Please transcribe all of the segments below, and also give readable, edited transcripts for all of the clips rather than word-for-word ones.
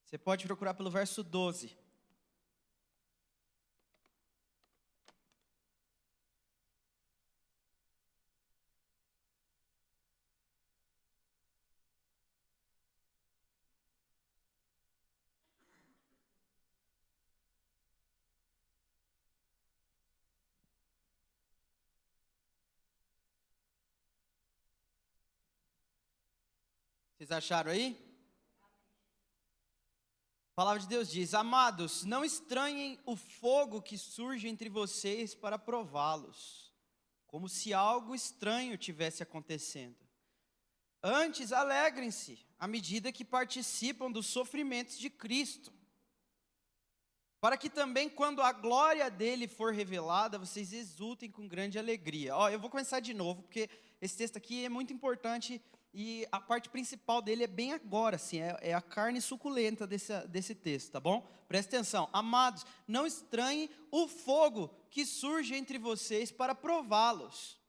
Você pode procurar pelo verso 12. Vocês acharam aí? A palavra de Deus diz: Amados, não estranhem o fogo que surge entre vocês para prová-los, como se algo estranho tivesse acontecendo. Antes, alegrem-se à medida que participam dos sofrimentos de Cristo, para que também, quando a glória dele for revelada, vocês exultem com grande alegria. Eu vou começar de novo, porque esse texto aqui é muito importante e a parte principal dele é bem agora, assim, é a carne suculenta desse texto, tá bom? Presta atenção. Amados, não estranhem o fogo que surge entre vocês para prová-los,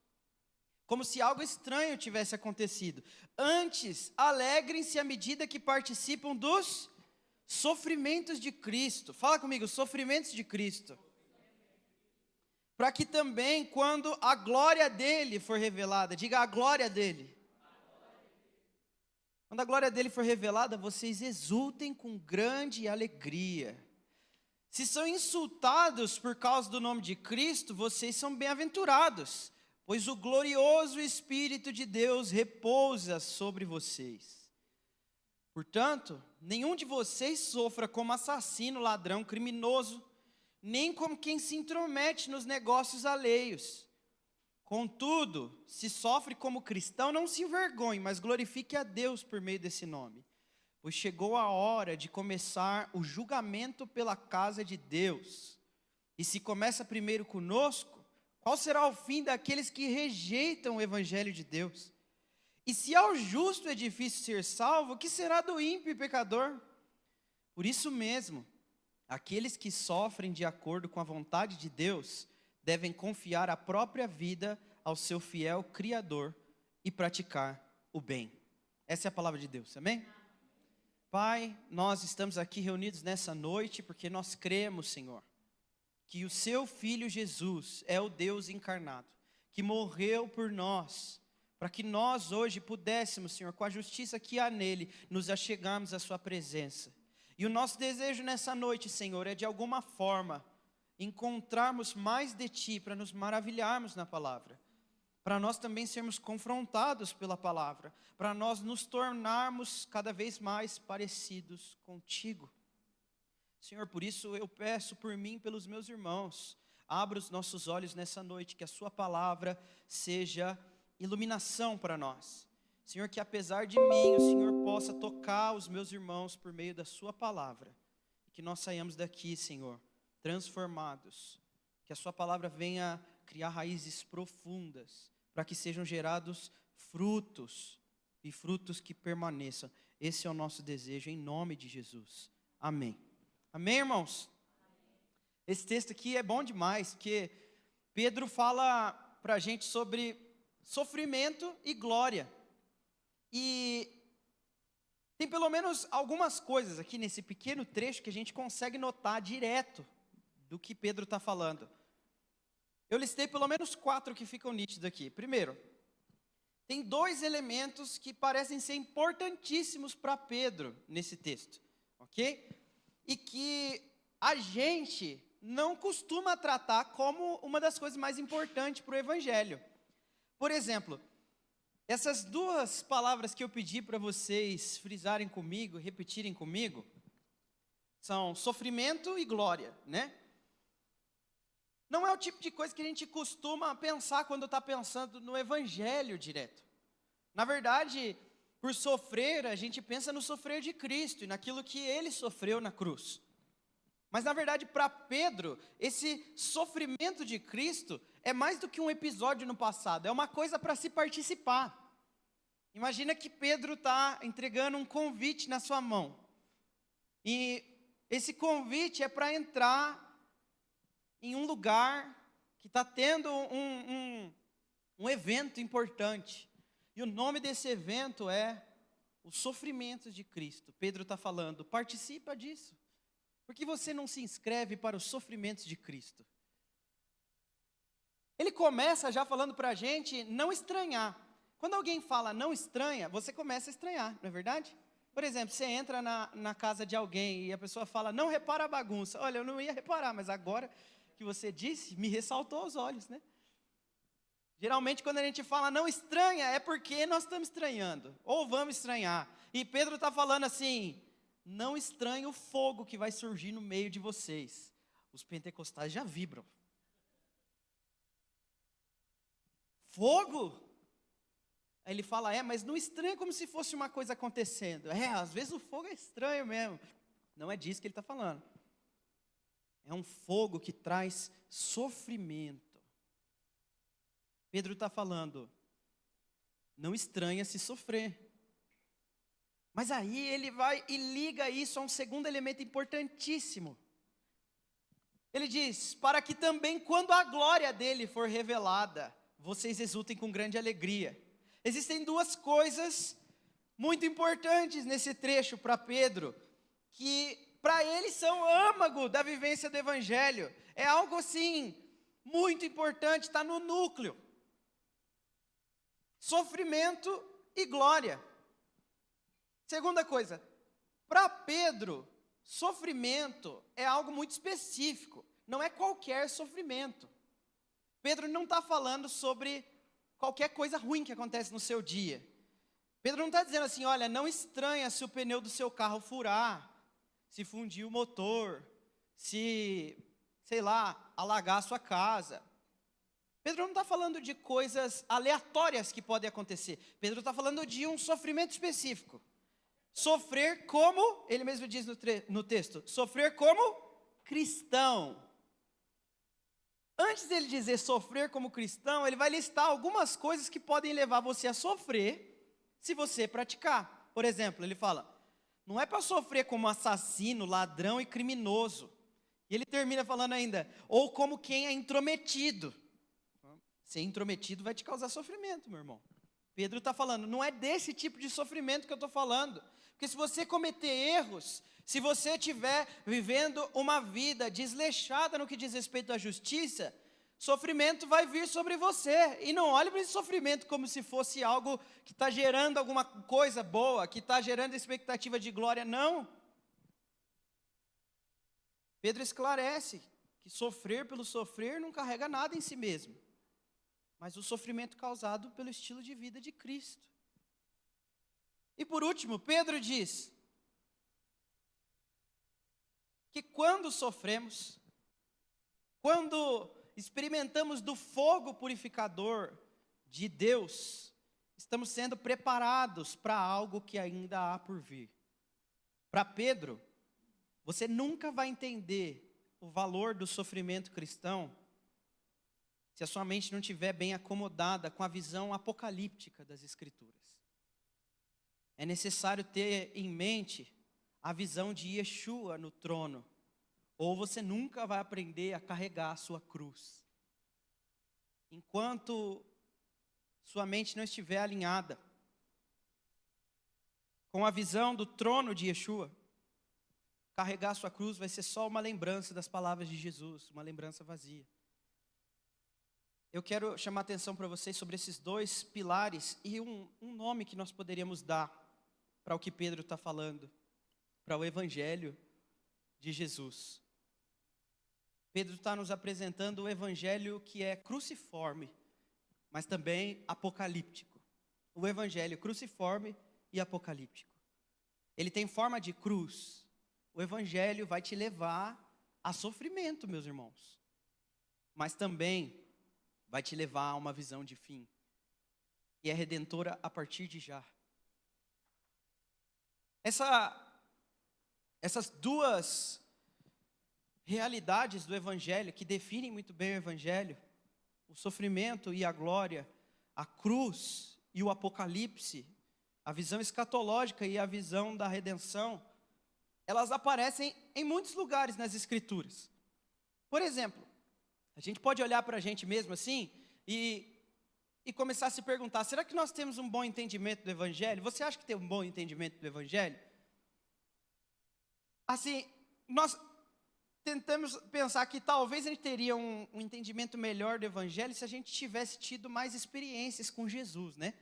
como se algo estranho tivesse acontecido. Antes, alegrem-se à medida que participam dos sofrimentos de Cristo. Fala comigo, sofrimentos de Cristo. Para que também, quando a glória dele for revelada, diga a glória dele. Quando a glória dele for revelada, vocês exultem com grande alegria. Se são insultados por causa do nome de Cristo, vocês são bem-aventurados, pois o glorioso Espírito de Deus repousa sobre vocês. Portanto, nenhum de vocês sofra como assassino, ladrão, criminoso, nem como quem se intromete nos negócios alheios. Contudo, se sofre como cristão, não se envergonhe, mas glorifique a Deus por meio desse nome. Pois chegou a hora de começar o julgamento pela casa de Deus. E se começa primeiro conosco, qual será o fim daqueles que rejeitam o evangelho de Deus? E se ao justo é difícil ser salvo, o que será do ímpio e pecador? Por isso mesmo, aqueles que sofrem de acordo com a vontade de Deus, devem confiar a própria vida ao seu fiel Criador e praticar o bem. Essa é a palavra de Deus, amém? Pai, nós estamos aqui reunidos nessa noite porque nós cremos, Senhor, que o seu Filho Jesus é o Deus encarnado, que morreu por nós, para que nós hoje pudéssemos, Senhor, com a justiça que há nele, nos achegarmos à sua presença. E o nosso desejo nessa noite, Senhor, é de alguma forma encontrarmos mais de Ti, para nos maravilharmos na palavra, para nós também sermos confrontados pela palavra, para nós nos tornarmos cada vez mais parecidos contigo. Senhor, por isso eu peço por mim e pelos meus irmãos, abra os nossos olhos nessa noite, que a sua palavra seja iluminação para nós. Senhor, que apesar de mim, o Senhor possa tocar os meus irmãos por meio da sua palavra, e que nós saiamos daqui, Senhor, transformados, que a sua palavra venha criar raízes profundas, para que sejam gerados frutos, e frutos que permaneçam. Esse é o nosso desejo, em nome de Jesus, amém. Amém, irmãos? Esse texto aqui é bom demais, porque Pedro fala para a gente sobre sofrimento e glória, e tem pelo menos algumas coisas aqui nesse pequeno trecho que a gente consegue notar direto do que Pedro está falando. Eu listei pelo menos 4 que ficam nítidos aqui. Primeiro, tem 2 elementos que parecem ser importantíssimos para Pedro nesse texto, ok? E que a gente não costuma tratar como uma das coisas mais importantes para o Evangelho. Por exemplo, essas 2 palavras que eu pedi para vocês frisarem comigo, repetirem comigo, são sofrimento e glória, né? Não é o tipo de coisa que a gente costuma pensar quando está pensando no Evangelho direto. Na verdade, por sofrer, a gente pensa no sofrer de Cristo e naquilo que Ele sofreu na cruz. Mas na verdade, para Pedro, esse sofrimento de Cristo é mais do que um episódio no passado, é uma coisa para se participar. Imagina que Pedro está entregando um convite na sua mão. E esse convite é para entrar em um lugar que está tendo um evento importante. E o nome desse evento é os sofrimentos de Cristo. Pedro está falando, participa disso. Por que você não se inscreve para os sofrimentos de Cristo? Ele começa já falando para a gente não estranhar. Quando alguém fala não estranha, você começa a estranhar, não é verdade? Por exemplo, você entra na casa de alguém e a pessoa fala, não repara a bagunça. Olha, eu não ia reparar, mas agora que você disse, me ressaltou aos olhos, né? Geralmente, quando a gente fala não estranha, é porque nós estamos estranhando, ou vamos estranhar. E Pedro está falando assim, não estranhe o fogo que vai surgir no meio de vocês. Os pentecostais já vibram. Fogo? Aí ele fala, mas não estranha como se fosse uma coisa acontecendo. Às vezes o fogo é estranho mesmo. Não é disso que ele está falando. É um fogo que traz sofrimento. Pedro está falando, não estranha se sofrer. Mas aí ele vai e liga isso a um segundo elemento importantíssimo. Ele diz, para que também quando a glória dele for revelada, vocês exultem com grande alegria. Existem duas coisas muito importantes nesse trecho para Pedro, que para ele são âmago da vivência do Evangelho. É algo assim, muito importante, está no núcleo. Sofrimento e glória. Segunda coisa, para Pedro, sofrimento é algo muito específico, não é qualquer sofrimento. Pedro não está falando sobre qualquer coisa ruim que acontece no seu dia. Pedro não está dizendo assim, olha, não estranha se o pneu do seu carro furar, se fundir o motor, se, sei lá, alagar a sua casa. Pedro não está falando de coisas aleatórias que podem acontecer. Pedro está falando de um sofrimento específico. Sofrer como, ele mesmo diz no texto, sofrer como cristão. Antes dele dizer sofrer como cristão, ele vai listar algumas coisas que podem levar você a sofrer se você praticar. Por exemplo, ele fala, não é para sofrer como assassino, ladrão e criminoso. E ele termina falando ainda, ou como quem é intrometido. Ser intrometido vai te causar sofrimento, meu irmão. Pedro está falando, não é desse tipo de sofrimento que eu estou falando. Porque se você cometer erros, se você estiver vivendo uma vida desleixada no que diz respeito à justiça, sofrimento vai vir sobre você. E não olhe para esse sofrimento como se fosse algo que está gerando alguma coisa boa, que está gerando expectativa de glória, não. Pedro esclarece que sofrer pelo sofrer não carrega nada em si mesmo, mas o sofrimento causado pelo estilo de vida de Cristo. E por último, Pedro diz que quando sofremos, quando experimentamos do fogo purificador de Deus, estamos sendo preparados para algo que ainda há por vir. Para Pedro, você nunca vai entender o valor do sofrimento cristão se a sua mente não estiver bem acomodada com a visão apocalíptica das Escrituras. É necessário ter em mente a visão de Yeshua no trono, ou você nunca vai aprender a carregar a sua cruz. Enquanto sua mente não estiver alinhada com a visão do trono de Yeshua, carregar a sua cruz vai ser só uma lembrança das palavras de Jesus, uma lembrança vazia. Eu quero chamar a atenção para vocês sobre esses dois pilares e um nome que nós poderíamos dar para o que Pedro está falando, para o Evangelho de Jesus. Pedro está nos apresentando o Evangelho que é cruciforme, mas também apocalíptico. O Evangelho cruciforme e apocalíptico. Ele tem forma de cruz. O Evangelho vai te levar a sofrimento, meus irmãos, mas também vai te levar a uma visão de fim, que é redentora a partir de já. Essas duas realidades do Evangelho, que definem muito bem o Evangelho, o sofrimento e a glória, a cruz e o apocalipse, a visão escatológica e a visão da redenção, elas aparecem em muitos lugares nas Escrituras. Por exemplo, a gente pode olhar para a gente mesmo assim e e começar a se perguntar: será que nós temos um bom entendimento do Evangelho? Você acha que tem um bom entendimento do Evangelho? Assim, nós tentamos pensar que talvez a gente teria um entendimento melhor do Evangelho se a gente tivesse tido mais experiências com Jesus, né?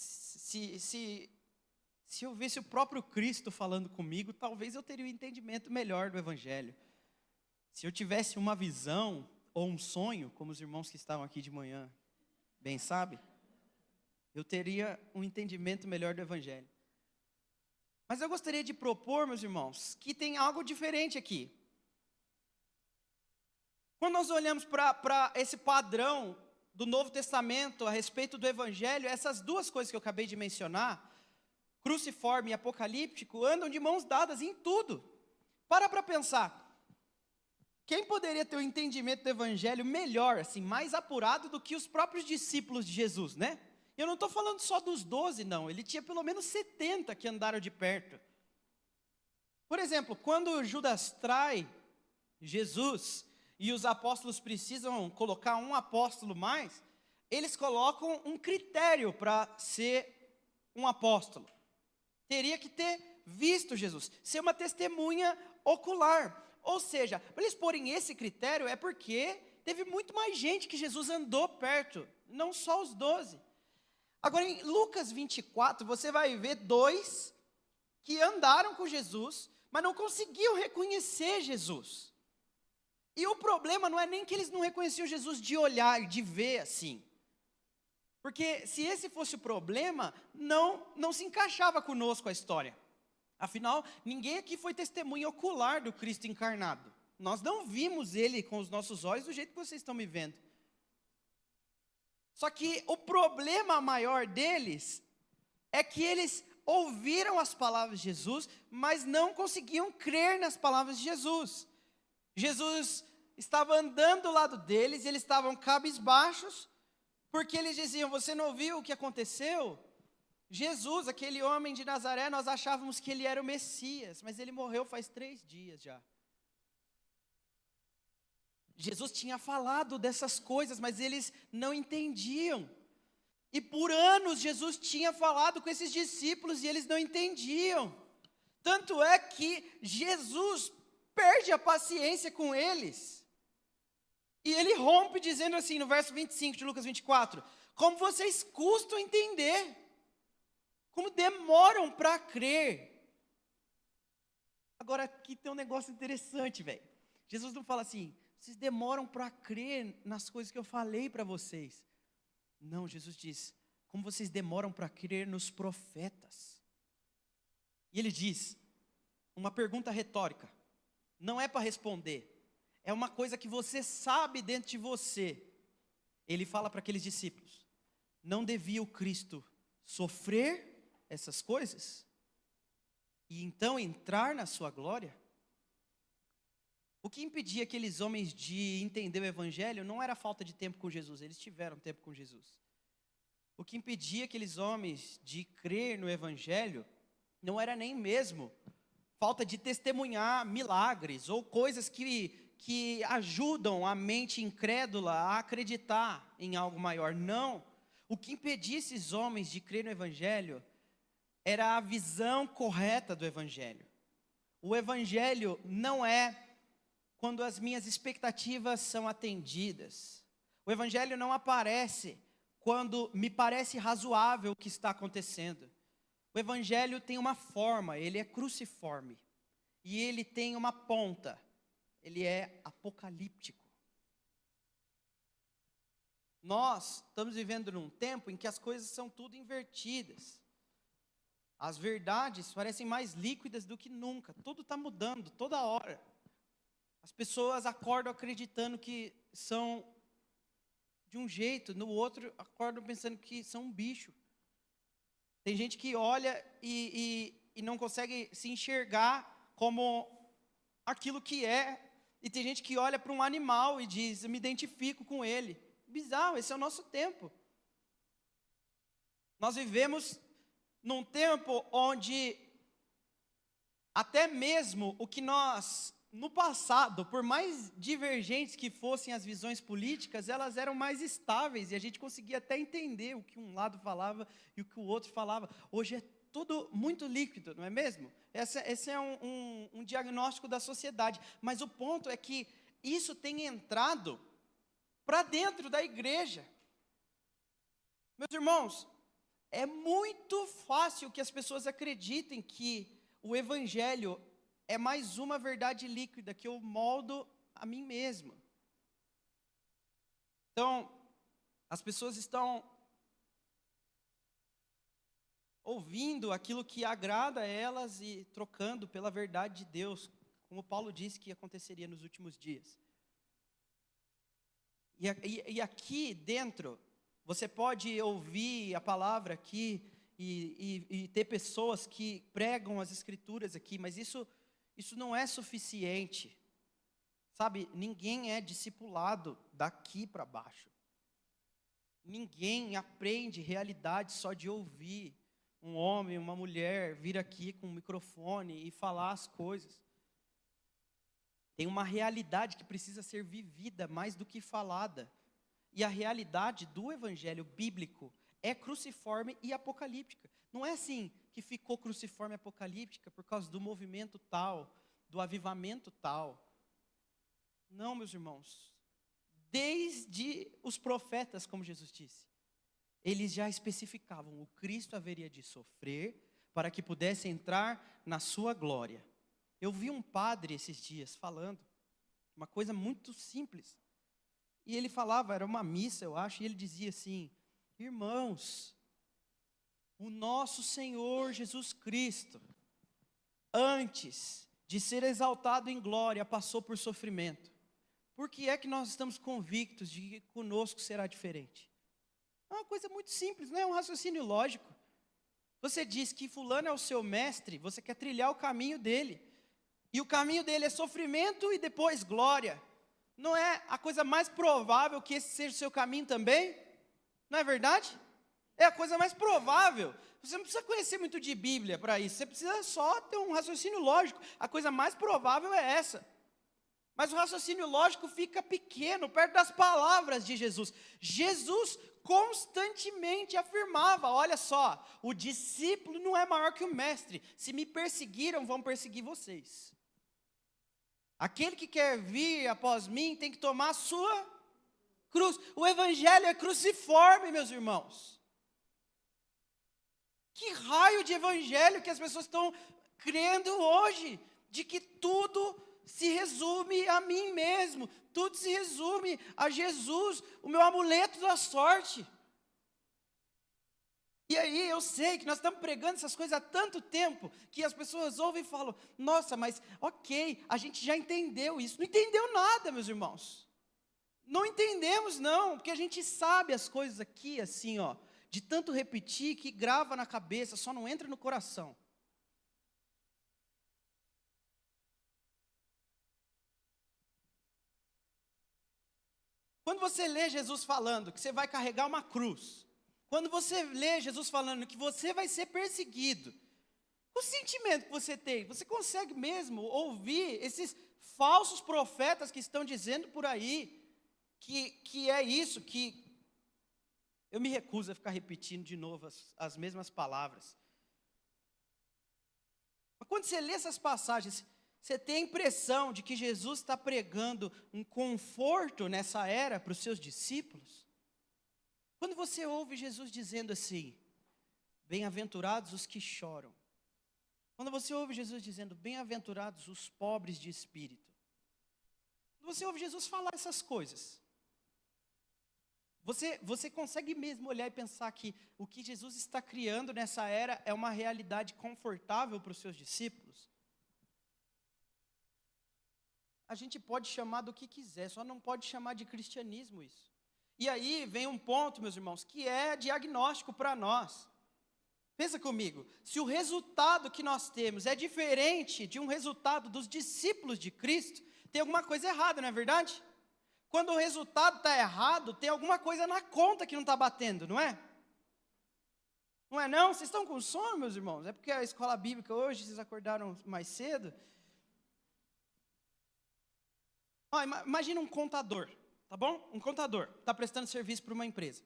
Se eu visse o próprio Cristo falando comigo, talvez eu teria um entendimento melhor do Evangelho. Se eu tivesse uma visão ou um sonho, como os irmãos que estavam aqui de manhã bem sabem, eu teria um entendimento melhor do Evangelho. Mas eu gostaria de propor, meus irmãos, que tem algo diferente aqui. Quando nós olhamos para esse padrão do Novo Testamento a respeito do Evangelho, essas duas coisas que eu acabei de mencionar, cruciforme e apocalíptico, andam de mãos dadas em tudo. Para pensar. Quem poderia ter um entendimento do Evangelho melhor, assim, mais apurado do que os próprios discípulos de Jesus, né? Eu não estou falando só dos 12, não. Ele tinha pelo menos 70 que andaram de perto. Por exemplo, quando Judas trai Jesus e os apóstolos precisam colocar um apóstolo mais, eles colocam um critério para ser um apóstolo. Teria que ter visto Jesus, ser uma testemunha ocular. Ou seja, para eles porem esse critério é porque teve muito mais gente que Jesus andou perto, não só os 12. Agora, em Lucas 24, você vai ver 2 que andaram com Jesus, mas não conseguiam reconhecer Jesus. E o problema não é nem que eles não reconheciam Jesus de olhar, de ver assim. Porque se esse fosse o problema, não se encaixava conosco a história. Afinal, ninguém aqui foi testemunha ocular do Cristo encarnado. Nós não vimos Ele com os nossos olhos do jeito que vocês estão me vendo. Só que o problema maior deles é que eles ouviram as palavras de Jesus, mas não conseguiam crer nas palavras de Jesus. Jesus estava andando do lado deles, e eles estavam cabisbaixos, porque eles diziam: você não ouviu o que aconteceu? Jesus, aquele homem de Nazaré, nós achávamos que ele era o Messias, mas ele morreu faz 3 dias já. Jesus tinha falado dessas coisas, mas eles não entendiam. E por anos Jesus tinha falado com esses discípulos e eles não entendiam. Tanto é que Jesus perde a paciência com eles. E ele rompe dizendo assim, no verso 25 de Lucas 24: como vocês custam entender, como demoram para crer. Agora aqui tem um negócio interessante, velho. Jesus não fala assim: vocês demoram para crer nas coisas que eu falei para vocês. Não, Jesus diz: como vocês demoram para crer nos profetas. E ele diz, uma pergunta retórica, não é para responder, é uma coisa que você sabe dentro de você. Ele fala para aqueles discípulos: não devia o Cristo sofrer essas coisas e então entrar na sua glória? O que impedia aqueles homens de entender o Evangelho não era a falta de tempo com Jesus, eles tiveram tempo com Jesus. O que impedia aqueles homens de crer no Evangelho não era nem mesmo falta de testemunhar milagres ou coisas que ajudam a mente incrédula a acreditar em algo maior. Não. O que impedia esses homens de crer no Evangelho era a visão correta do Evangelho. O Evangelho não é quando as minhas expectativas são atendidas. O Evangelho não aparece quando me parece razoável o que está acontecendo. O Evangelho tem uma forma, ele é cruciforme. E ele tem uma ponta, ele é apocalíptico. Nós estamos vivendo num tempo em que as coisas são tudo invertidas. As verdades parecem mais líquidas do que nunca. Tudo está mudando, toda hora. As pessoas acordam acreditando que são de um jeito, no outro acordam pensando que são um bicho. Tem gente que olha e não consegue se enxergar como aquilo que é. E tem gente que olha para um animal e diz: eu me identifico com ele. Bizarro, esse é o nosso tempo. Nós vivemos num tempo onde até mesmo o que nós no passado, por mais divergentes que fossem as visões políticas, elas eram mais estáveis e a gente conseguia até entender o que um lado falava e o que o outro falava. Hoje é tudo muito líquido, não é mesmo? Esse é um diagnóstico da sociedade. Mas o ponto é que isso tem entrado para dentro da igreja. Meus irmãos, é muito fácil que as pessoas acreditem que o evangelho é mais uma verdade líquida que eu moldo a mim mesmo. Então, as pessoas estão ouvindo aquilo que agrada a elas e trocando pela verdade de Deus, como Paulo disse que aconteceria nos últimos dias. E aqui dentro, você pode ouvir a palavra aqui e ter pessoas que pregam as escrituras aqui, mas isso não é suficiente. Sabe, ninguém é discipulado daqui para baixo. Ninguém aprende realidade só de ouvir um homem, uma mulher vir aqui com um microfone e falar as coisas. Tem uma realidade que precisa ser vivida mais do que falada. E a realidade do evangelho bíblico é cruciforme e apocalíptica. Não é assim que ficou cruciforme e apocalíptica por causa do movimento tal, do avivamento tal. Não, meus irmãos. Desde os profetas, como Jesus disse, eles já especificavam: o Cristo haveria de sofrer para que pudesse entrar na sua glória. Eu vi um padre esses dias falando uma coisa muito simples. E ele falava, era uma missa, eu acho, e ele dizia assim: irmãos, o nosso Senhor Jesus Cristo, antes de ser exaltado em glória, passou por sofrimento. Por que é que nós estamos convictos de que conosco será diferente? É uma coisa muito simples, não é um raciocínio lógico. Você diz que fulano é o seu mestre, você quer trilhar o caminho dele. E o caminho dele é sofrimento e depois glória. Não é a coisa mais provável que esse seja o seu caminho também? Não é verdade? É a coisa mais provável. Você não precisa conhecer muito de Bíblia para isso. Você precisa só ter um raciocínio lógico. A coisa mais provável é essa. Mas o raciocínio lógico fica pequeno perto das palavras de Jesus. Jesus constantemente afirmava: olha só, o discípulo não é maior que o mestre. Se me perseguiram, vão perseguir vocês. Aquele que quer vir após mim tem que tomar a sua cruz. O evangelho é cruciforme, meus irmãos. Que raio de evangelho que as pessoas estão crendo hoje? De que tudo se resume a mim mesmo, tudo se resume a Jesus, o meu amuleto da sorte. E aí eu sei que nós estamos pregando essas coisas há tanto tempo, que as pessoas ouvem e falam: nossa, mas ok, a gente já entendeu isso. Não entendeu nada, meus irmãos. Não entendemos não, porque a gente sabe as coisas aqui assim, ó, de tanto repetir que grava na cabeça, só não entra no coração. Quando você lê Jesus falando que você vai carregar uma cruz, quando você lê Jesus falando que você vai ser perseguido, o sentimento que você tem, você consegue mesmo ouvir esses falsos profetas que estão dizendo por aí, que é isso, que eu me recuso a ficar repetindo de novo as mesmas palavras. Mas quando você lê essas passagens, você tem a impressão de que Jesus está pregando um conforto nessa era para os seus discípulos? Quando você ouve Jesus dizendo assim: bem-aventurados os que choram. Quando você ouve Jesus dizendo: bem-aventurados os pobres de espírito. Quando você ouve Jesus falar essas coisas, você consegue mesmo olhar e pensar que o que Jesus está criando nessa era é uma realidade confortável para os seus discípulos? A gente pode chamar do que quiser, só não pode chamar de cristianismo isso. E aí vem um ponto, meus irmãos, que é diagnóstico para nós. Pensa comigo, se o resultado que nós temos é diferente de um resultado dos discípulos de Cristo, tem alguma coisa errada, não é verdade? Quando o resultado está errado, tem alguma coisa na conta que não está batendo, não é? Não é não? Vocês estão com sono, meus irmãos? É porque a escola bíblica hoje, vocês acordaram mais cedo? Ó, imagina um contador, tá bom? Um contador está prestando serviço para uma empresa.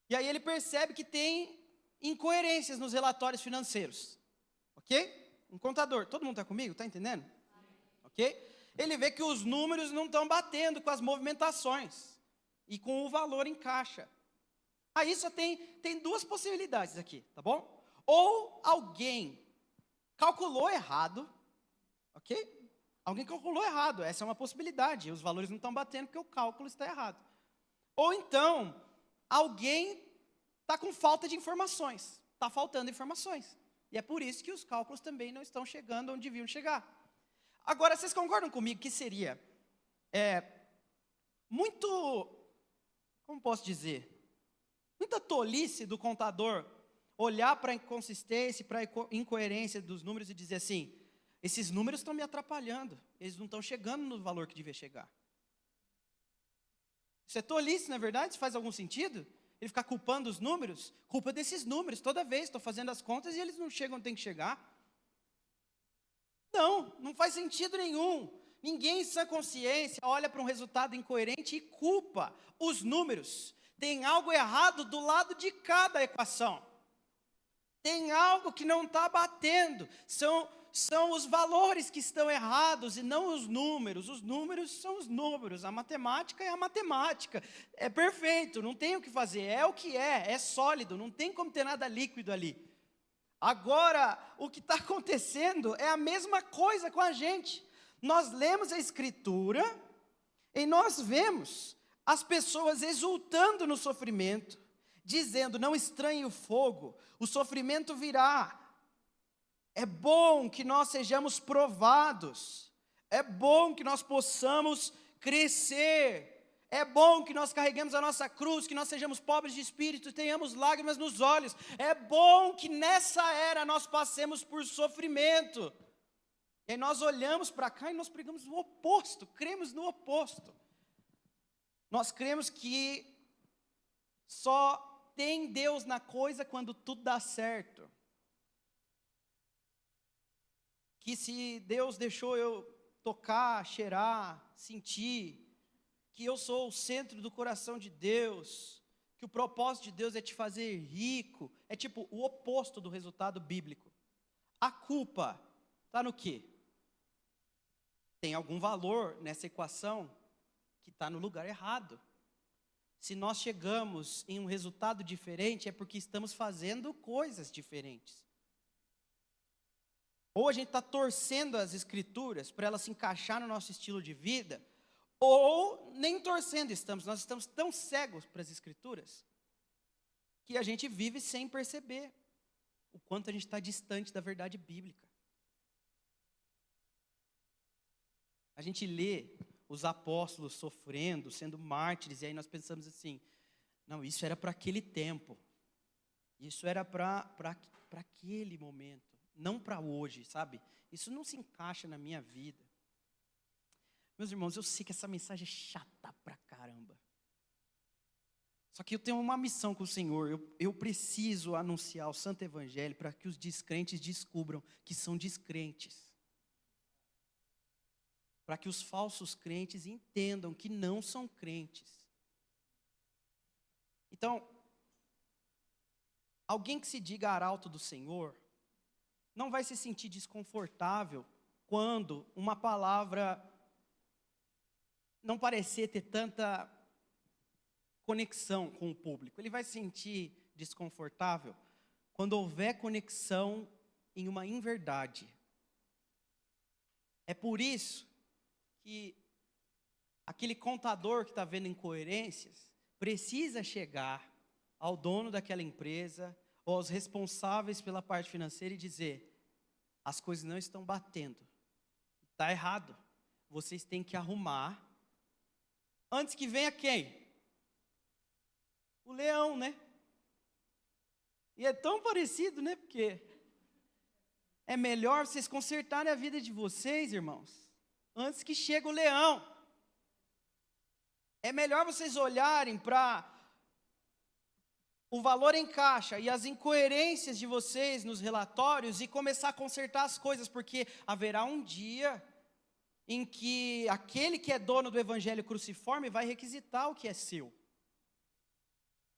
E aí ele percebe que tem incoerências nos relatórios financeiros. Ok? Um contador. Todo mundo está comigo? Está entendendo? Ok? Ele vê que os números não estão batendo com as movimentações e com o valor em caixa. Aí só tem duas possibilidades aqui, tá bom? Ou alguém calculou errado, ok? Alguém calculou errado, essa é uma possibilidade. Os valores não estão batendo porque o cálculo está errado. Ou então, alguém está com falta de informações, está faltando informações. E é por isso que os cálculos também não estão chegando onde deviam chegar. Agora, vocês concordam comigo que seria muito, como posso dizer, muita tolice do contador olhar para a inconsistência, para a incoerência dos números e dizer assim, esses números estão me atrapalhando, eles não estão chegando no valor que devia chegar. Isso é tolice, não é verdade? Isso faz algum sentido? Ele ficar culpando os números? Culpa desses números, toda vez estou fazendo as contas e eles não chegam onde tem que chegar. Não faz sentido nenhum. Ninguém em sã consciência olha para um resultado incoerente e culpa os números. Tem algo errado do lado de cada equação. Tem algo que não está batendo. São os valores que estão errados e não os números. Os números são os números. A matemática é a matemática. É perfeito, não tem o que fazer. É o que é sólido, não tem como ter nada líquido ali. Agora, o que está acontecendo é a mesma coisa com a gente. Nós lemos a Escritura e nós vemos as pessoas exultando no sofrimento, dizendo, não estranhe o fogo, o sofrimento virá. É bom que nós sejamos provados, é bom que nós possamos crescer, é bom que nós carreguemos a nossa cruz, que nós sejamos pobres de espírito, tenhamos lágrimas nos olhos, é bom que nessa era nós passemos por sofrimento. E aí nós olhamos para cá e nós pregamos o oposto, cremos no oposto. Nós cremos que só tem Deus na coisa quando tudo dá certo. Que se Deus deixou eu tocar, cheirar, sentir, que eu sou o centro do coração de Deus, que o propósito de Deus é te fazer rico, é tipo o oposto do resultado bíblico. A culpa está no quê? Tem algum valor nessa equação que está no lugar errado. Se nós chegamos em um resultado diferente, é porque estamos fazendo coisas diferentes. Ou a gente está torcendo as Escrituras para elas se encaixar no nosso estilo de vida, ou nem torcendo nós estamos tão cegos para as Escrituras, que a gente vive sem perceber o quanto a gente está distante da verdade bíblica. A gente lê os apóstolos sofrendo, sendo mártires, e aí nós pensamos assim, não, isso era para aquele tempo, isso era para aquele momento, não para hoje, sabe? Isso não se encaixa na minha vida. Meus irmãos, eu sei que essa mensagem é chata pra caramba. Só que eu tenho uma missão com o Senhor, eu preciso anunciar o Santo Evangelho para que os descrentes descubram que são descrentes. Para que os falsos crentes entendam que não são crentes. Então, alguém que se diga arauto do Senhor, não vai se sentir desconfortável quando uma palavra não parecer ter tanta conexão com o público. Ele vai se sentir desconfortável quando houver conexão em uma inverdade. É por isso que aquele contador que está vendo incoerências precisa chegar ao dono daquela empresa ou aos responsáveis pela parte financeira e dizer, as coisas não estão batendo, está errado, vocês têm que arrumar, antes que venha quem? O leão, né? E é tão parecido, né? Porque é melhor vocês consertarem a vida de vocês, irmãos, antes que chegue o leão. É melhor vocês olharem para o valor em caixa e as incoerências de vocês nos relatórios e começar a consertar as coisas, porque haverá um dia em que aquele que é dono do evangelho cruciforme vai requisitar o que é seu.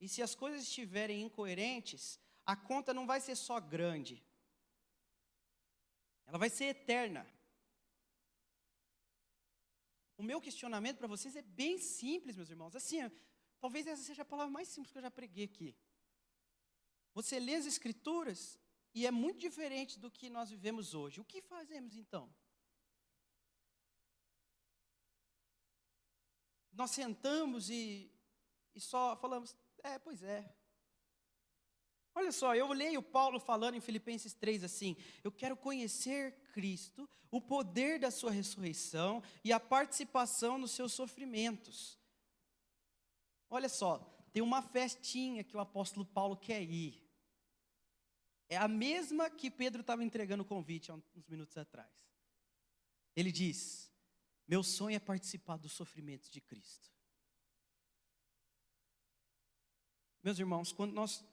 E se as coisas estiverem incoerentes, a conta não vai ser só grande, ela vai ser eterna. O meu questionamento para vocês é bem simples, meus irmãos. Assim, talvez essa seja a palavra mais simples que eu já preguei aqui. Você lê as Escrituras e é muito diferente do que nós vivemos hoje. O que fazemos então? Nós sentamos e só falamos, pois é. Olha só, eu leio Paulo falando em Filipenses 3 assim: eu quero conhecer Cristo, o poder da sua ressurreição e a participação nos seus sofrimentos. Olha só, tem uma festinha que o apóstolo Paulo quer ir. É a mesma que Pedro estava entregando o convite há uns minutos atrás. Ele diz: meu sonho é participar dos sofrimentos de Cristo. Meus irmãos, quando nós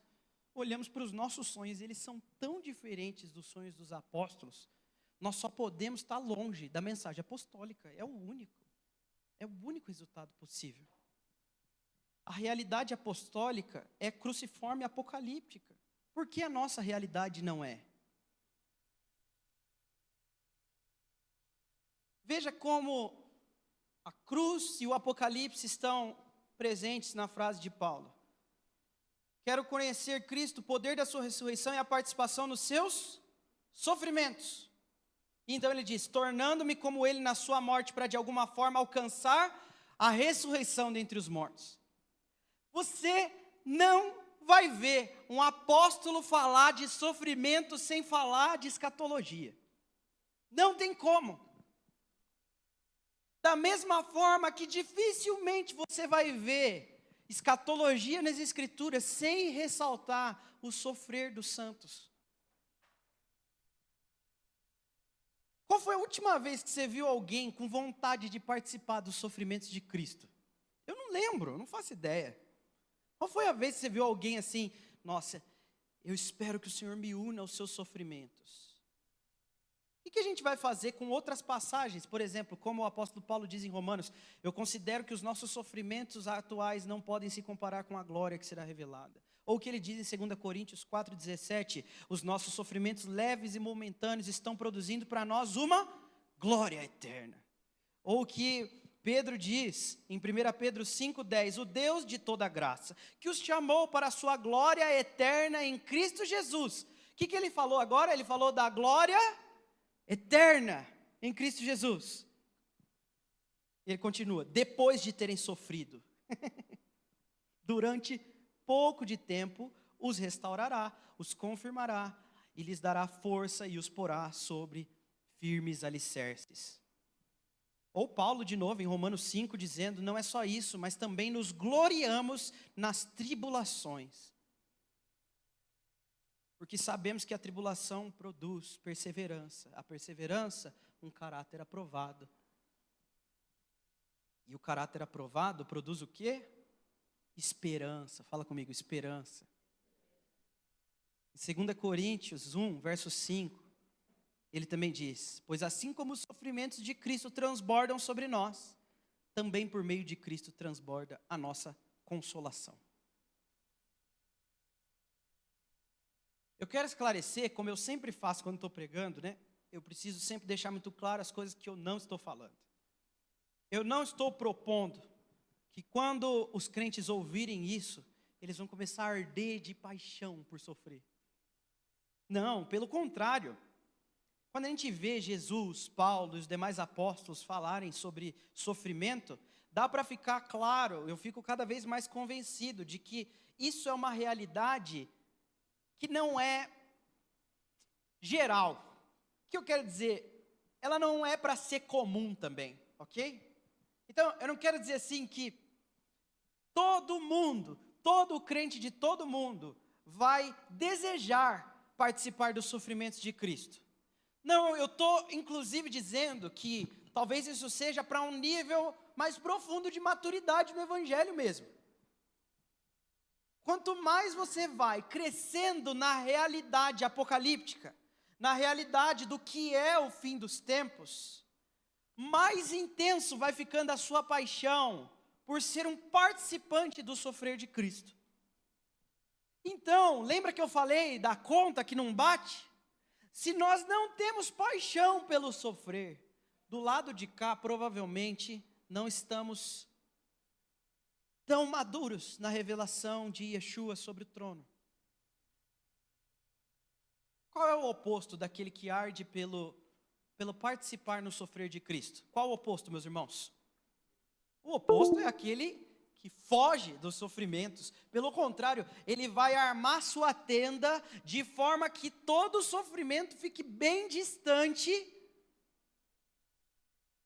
olhamos para os nossos sonhos, eles são tão diferentes dos sonhos dos apóstolos, nós só podemos estar longe da mensagem apostólica. É o único resultado possível. A realidade apostólica é cruciforme apocalíptica. Por que a nossa realidade não é? Veja como a cruz e o apocalipse estão presentes na frase de Paulo. Quero conhecer Cristo, o poder da sua ressurreição e a participação nos seus sofrimentos. Então ele diz: tornando-me como ele na sua morte, para de alguma forma alcançar a ressurreição dentre os mortos. Você não vai ver um apóstolo falar de sofrimento sem falar de escatologia. Não tem como. Da mesma forma que dificilmente você vai ver escatologia nas Escrituras sem ressaltar o sofrer dos santos. Qual foi a última vez que você viu alguém com vontade de participar dos sofrimentos de Cristo? Eu não lembro, eu não faço ideia. Qual foi a vez que você viu alguém assim: nossa, eu espero que o Senhor me una aos seus sofrimentos? O que a gente vai fazer com outras passagens? Por exemplo, como o apóstolo Paulo diz em Romanos: eu considero que os nossos sofrimentos atuais não podem se comparar com a glória que será revelada. Ou o que ele diz em 2 Coríntios 4,17: os nossos sofrimentos leves e momentâneos estão produzindo para nós uma glória eterna. Ou o que Pedro diz em 1 Pedro 5,10: o Deus de toda graça, que os chamou para a sua glória eterna em Cristo Jesus. O que ele falou agora? Ele falou da glória eterna em Cristo Jesus. Ele continua: depois de terem sofrido durante pouco de tempo, os restaurará, os confirmará e lhes dará força e os porá sobre firmes alicerces. Ou Paulo de novo em Romanos 5 dizendo: não é só isso, mas também nos gloriamos nas tribulações, porque sabemos que a tribulação produz perseverança, a perseverança um caráter aprovado, e o caráter aprovado produz o quê? Esperança. Fala comigo, esperança. Em 2 Coríntios 1, verso 5, ele também diz: pois assim como os sofrimentos de Cristo transbordam sobre nós, também por meio de Cristo transborda a nossa consolação. Eu quero esclarecer, como eu sempre faço quando estou pregando, né? Eu preciso sempre deixar muito claro as coisas que eu não estou falando. Eu não estou propondo que quando os crentes ouvirem isso, eles vão começar a arder de paixão por sofrer. Não, pelo contrário. Quando a gente vê Jesus, Paulo e os demais apóstolos falarem sobre sofrimento, dá para ficar claro, eu fico cada vez mais convencido de que isso é uma realidade que não é geral. O que eu quero dizer? Ela não é para ser comum também, ok? Então, eu não quero dizer assim que todo mundo, todo crente de todo mundo vai desejar participar dos sofrimentos de Cristo. Não, eu estou inclusive dizendo que talvez isso seja para um nível mais profundo de maturidade no Evangelho mesmo. Quanto mais você vai crescendo na realidade apocalíptica, na realidade do que é o fim dos tempos, mais intenso vai ficando a sua paixão por ser um participante do sofrer de Cristo. Então, lembra que eu falei da conta que não bate? Se nós não temos paixão pelo sofrer, do lado de cá, provavelmente, não estamos tão maduros na revelação de Yeshua sobre o trono. Qual é o oposto daquele que arde pelo participar no sofrer de Cristo? Qual o oposto, meus irmãos? O oposto é aquele que foge dos sofrimentos. Pelo contrário, ele vai armar sua tenda de forma que todo sofrimento fique bem distante.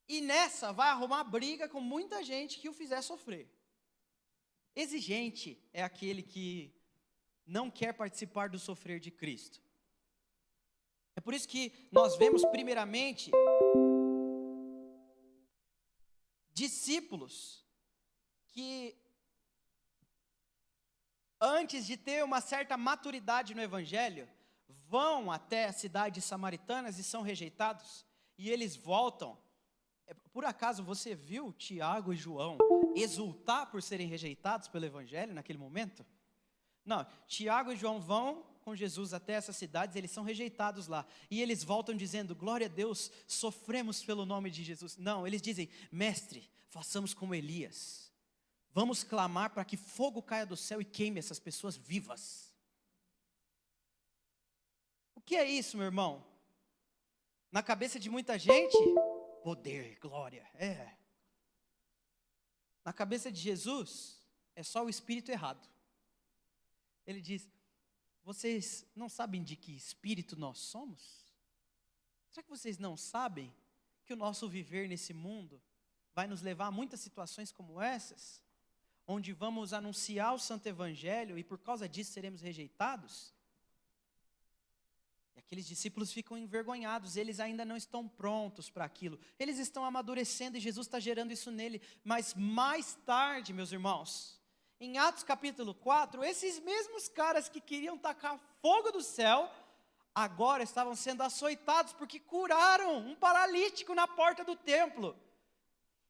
E nessa vai arrumar briga com muita gente que o fizer sofrer. Exigente é aquele que não quer participar do sofrer de Cristo. É por isso que nós vemos primeiramente discípulos que antes de ter uma certa maturidade no evangelho, vão até as cidades samaritanas e são rejeitados, e eles voltam. Por acaso você viu Tiago e João exultar por serem rejeitados pelo evangelho naquele momento? Não, Tiago e João vão com Jesus até essas cidades, eles são rejeitados lá, e eles voltam dizendo, glória a Deus, sofremos pelo nome de Jesus. Não, eles dizem, mestre, façamos como Elias, vamos clamar para que fogo caia do céu e queime essas pessoas vivas. O que é isso, meu irmão? Na cabeça de muita gente, poder, glória, Na cabeça de Jesus, é só o espírito errado. Ele diz, vocês não sabem de que espírito nós somos? Será que vocês não sabem que o nosso viver nesse mundo vai nos levar a muitas situações como essas? Onde vamos anunciar o santo evangelho e por causa disso seremos rejeitados? E aqueles discípulos ficam envergonhados, eles ainda não estão prontos para aquilo. Eles estão amadurecendo e Jesus está gerando isso nele. Mas mais tarde, meus irmãos, em Atos capítulo 4, esses mesmos caras que queriam tacar fogo do céu, agora estavam sendo açoitados porque curaram um paralítico na porta do templo.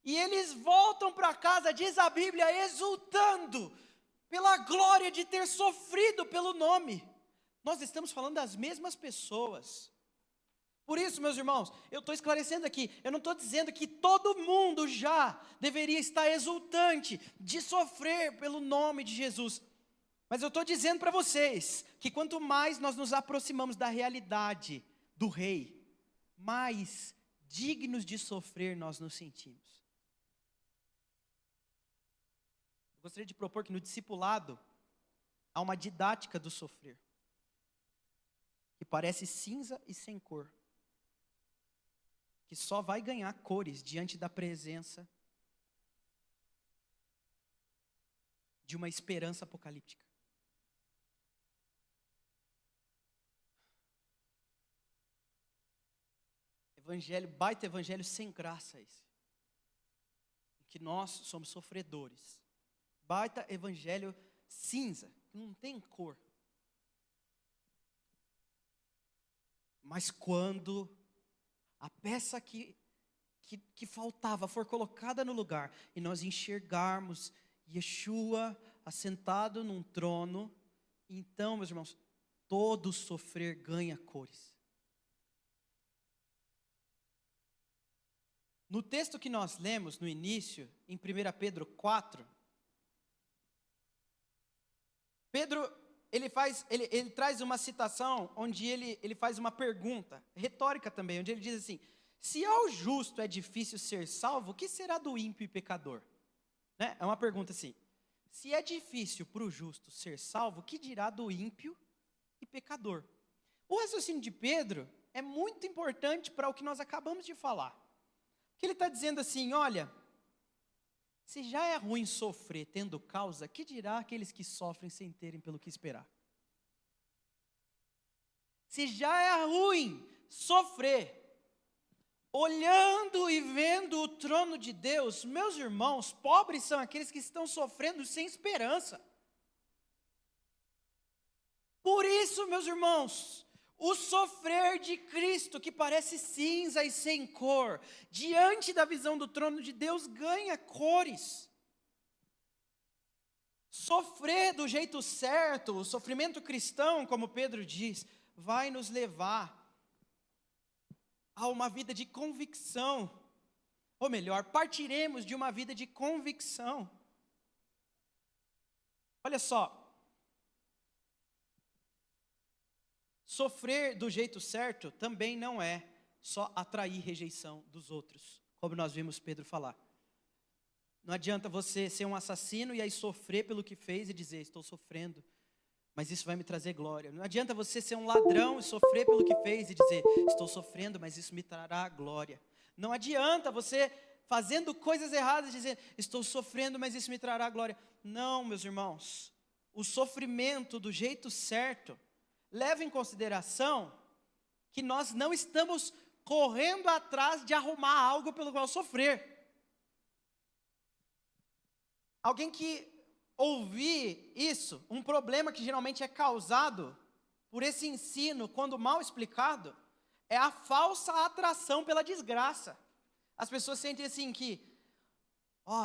E eles voltam para casa, diz a Bíblia, exultando pela glória de ter sofrido pelo nome. Nós estamos falando das mesmas pessoas. Por isso, meus irmãos, eu estou esclarecendo aqui, eu não estou dizendo que todo mundo já deveria estar exultante de sofrer pelo nome de Jesus. Mas eu estou dizendo para vocês que quanto mais nós nos aproximamos da realidade do Rei, mais dignos de sofrer nós nos sentimos. Eu gostaria de propor que no discipulado há uma didática do sofrer, que parece cinza e sem cor, que só vai ganhar cores diante da presença de uma esperança apocalíptica. Evangelho, baita evangelho sem graça esse, em que nós somos sofredores. Baita evangelho cinza, que não tem cor. Mas quando a peça que faltava for colocada no lugar, e nós enxergarmos Yeshua assentado num trono, então, meus irmãos, todo sofrer ganha cores. No texto que nós lemos no início, em 1 Pedro 4, Pedro, ele traz uma citação onde ele faz uma pergunta, retórica também, onde ele diz assim, se ao justo é difícil ser salvo, o que será do ímpio e pecador? Né? É uma pergunta assim, se é difícil para o justo ser salvo, o que dirá do ímpio e pecador? O raciocínio de Pedro é muito importante para o que nós acabamos de falar. Porque ele está dizendo assim, olha, se já é ruim sofrer tendo causa, que dirá aqueles que sofrem sem terem pelo que esperar? Se já é ruim sofrer, olhando e vendo o trono de Deus, meus irmãos, pobres são aqueles que estão sofrendo sem esperança. Por isso, meus irmãos, O sofrer de Cristo, que parece cinza e sem cor, diante da visão do trono de Deus, ganha cores. Sofrer do jeito certo, o sofrimento cristão, como Pedro diz, vai nos levar a uma vida de convicção. Ou melhor, partiremos de uma vida de convicção. Olha só. Sofrer do jeito certo também não é só atrair rejeição dos outros, como nós vimos Pedro falar. Não adianta você ser um assassino e aí sofrer pelo que fez e dizer, estou sofrendo, mas isso vai me trazer glória. Não adianta você ser um ladrão e sofrer pelo que fez e dizer, estou sofrendo, mas isso me trará glória. Não adianta você, fazendo coisas erradas, dizer, estou sofrendo, mas isso me trará glória. Não, meus irmãos, o sofrimento do jeito certo, leva em consideração que nós não estamos correndo atrás de arrumar algo pelo qual sofrer. Alguém que ouvir isso, um problema que geralmente é causado por esse ensino, quando mal explicado, é a falsa atração pela desgraça. As pessoas sentem assim que,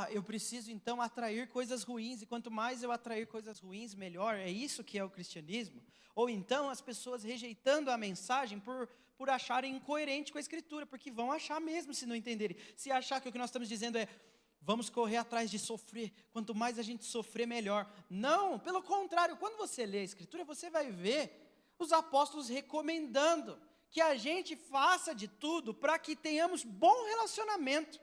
eu preciso então atrair coisas ruins, e quanto mais eu atrair coisas ruins, melhor. É isso que é o cristianismo? Ou então as pessoas rejeitando a mensagem por acharem incoerente com a Escritura, porque vão achar mesmo se não entenderem. Se achar que o que nós estamos dizendo é, vamos correr atrás de sofrer, quanto mais a gente sofrer, melhor. Não, pelo contrário, quando você lê a Escritura, você vai ver os apóstolos recomendando que a gente faça de tudo para que tenhamos bom relacionamento.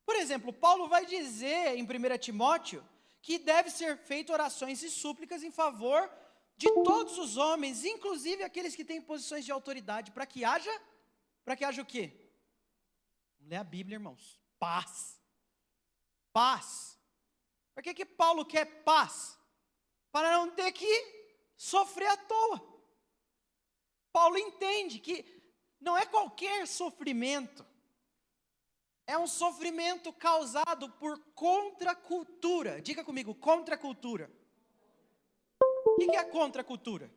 Por exemplo, Paulo vai dizer em 1 Timóteo que deve ser feito orações e súplicas em favor de todos os homens, inclusive aqueles que têm posições de autoridade, para que haja o quê? Vamos ler a Bíblia, irmãos. Paz. Paz. Por que Paulo quer paz? Para não ter que sofrer à toa. Paulo entende que não é qualquer sofrimento. É um sofrimento causado por contracultura. Diga comigo, contracultura. O que é a contracultura?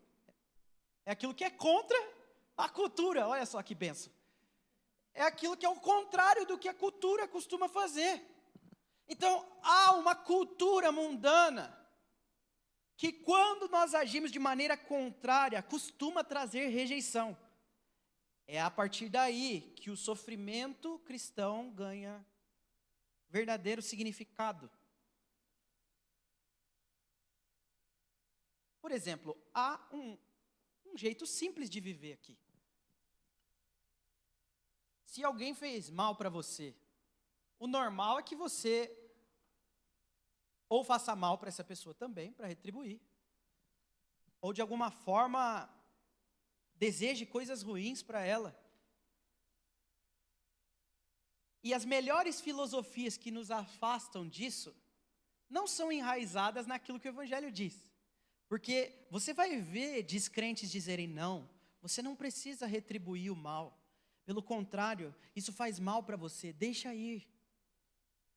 É aquilo que é contra a cultura. Olha só que benção. É aquilo que é o contrário do que a cultura costuma fazer. Então, há uma cultura mundana que, quando nós agimos de maneira contrária, costuma trazer rejeição. É a partir daí que o sofrimento cristão ganha verdadeiro significado. Por exemplo, há um jeito simples de viver aqui. Se alguém fez mal para você, o normal é que você ou faça mal para essa pessoa também, para retribuir, ou de alguma forma deseje coisas ruins para ela. E as melhores filosofias que nos afastam disso não são enraizadas naquilo que o Evangelho diz. Porque você vai ver descrentes dizerem, não, você não precisa retribuir o mal. Pelo contrário, isso faz mal para você, deixa ir.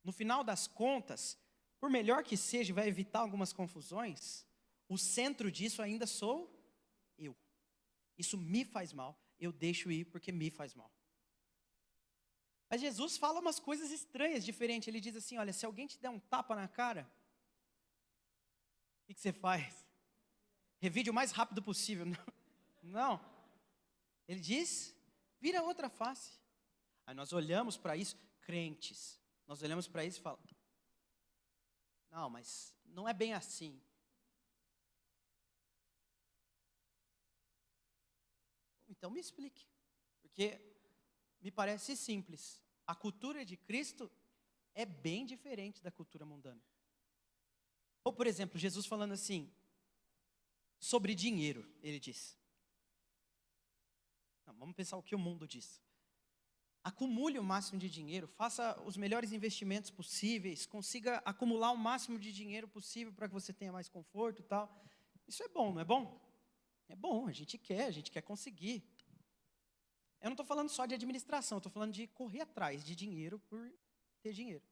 No final das contas, por melhor que seja, vai evitar algumas confusões, o centro disso ainda sou eu. Isso me faz mal, eu deixo ir porque me faz mal. Mas Jesus fala umas coisas estranhas, diferentes. Ele diz assim, olha, se alguém te der um tapa na cara, o que você faz? Revide o mais rápido possível. Não. Ele diz, vira outra face. Aí nós olhamos para isso, crentes. Nós olhamos para isso e falamos, não, mas não é bem assim. Então me explique. Porque me parece simples. A cultura de Cristo é bem diferente da cultura mundana. Ou, por exemplo, Jesus falando assim, sobre dinheiro, ele diz. Não, vamos pensar o que o mundo diz. Acumule o máximo de dinheiro, faça os melhores investimentos possíveis, consiga acumular o máximo de dinheiro possível para que você tenha mais conforto e tal. Isso é bom, não é bom? É bom, a gente quer conseguir. Eu não estou falando só de administração, estou falando de correr atrás de dinheiro por ter dinheiro.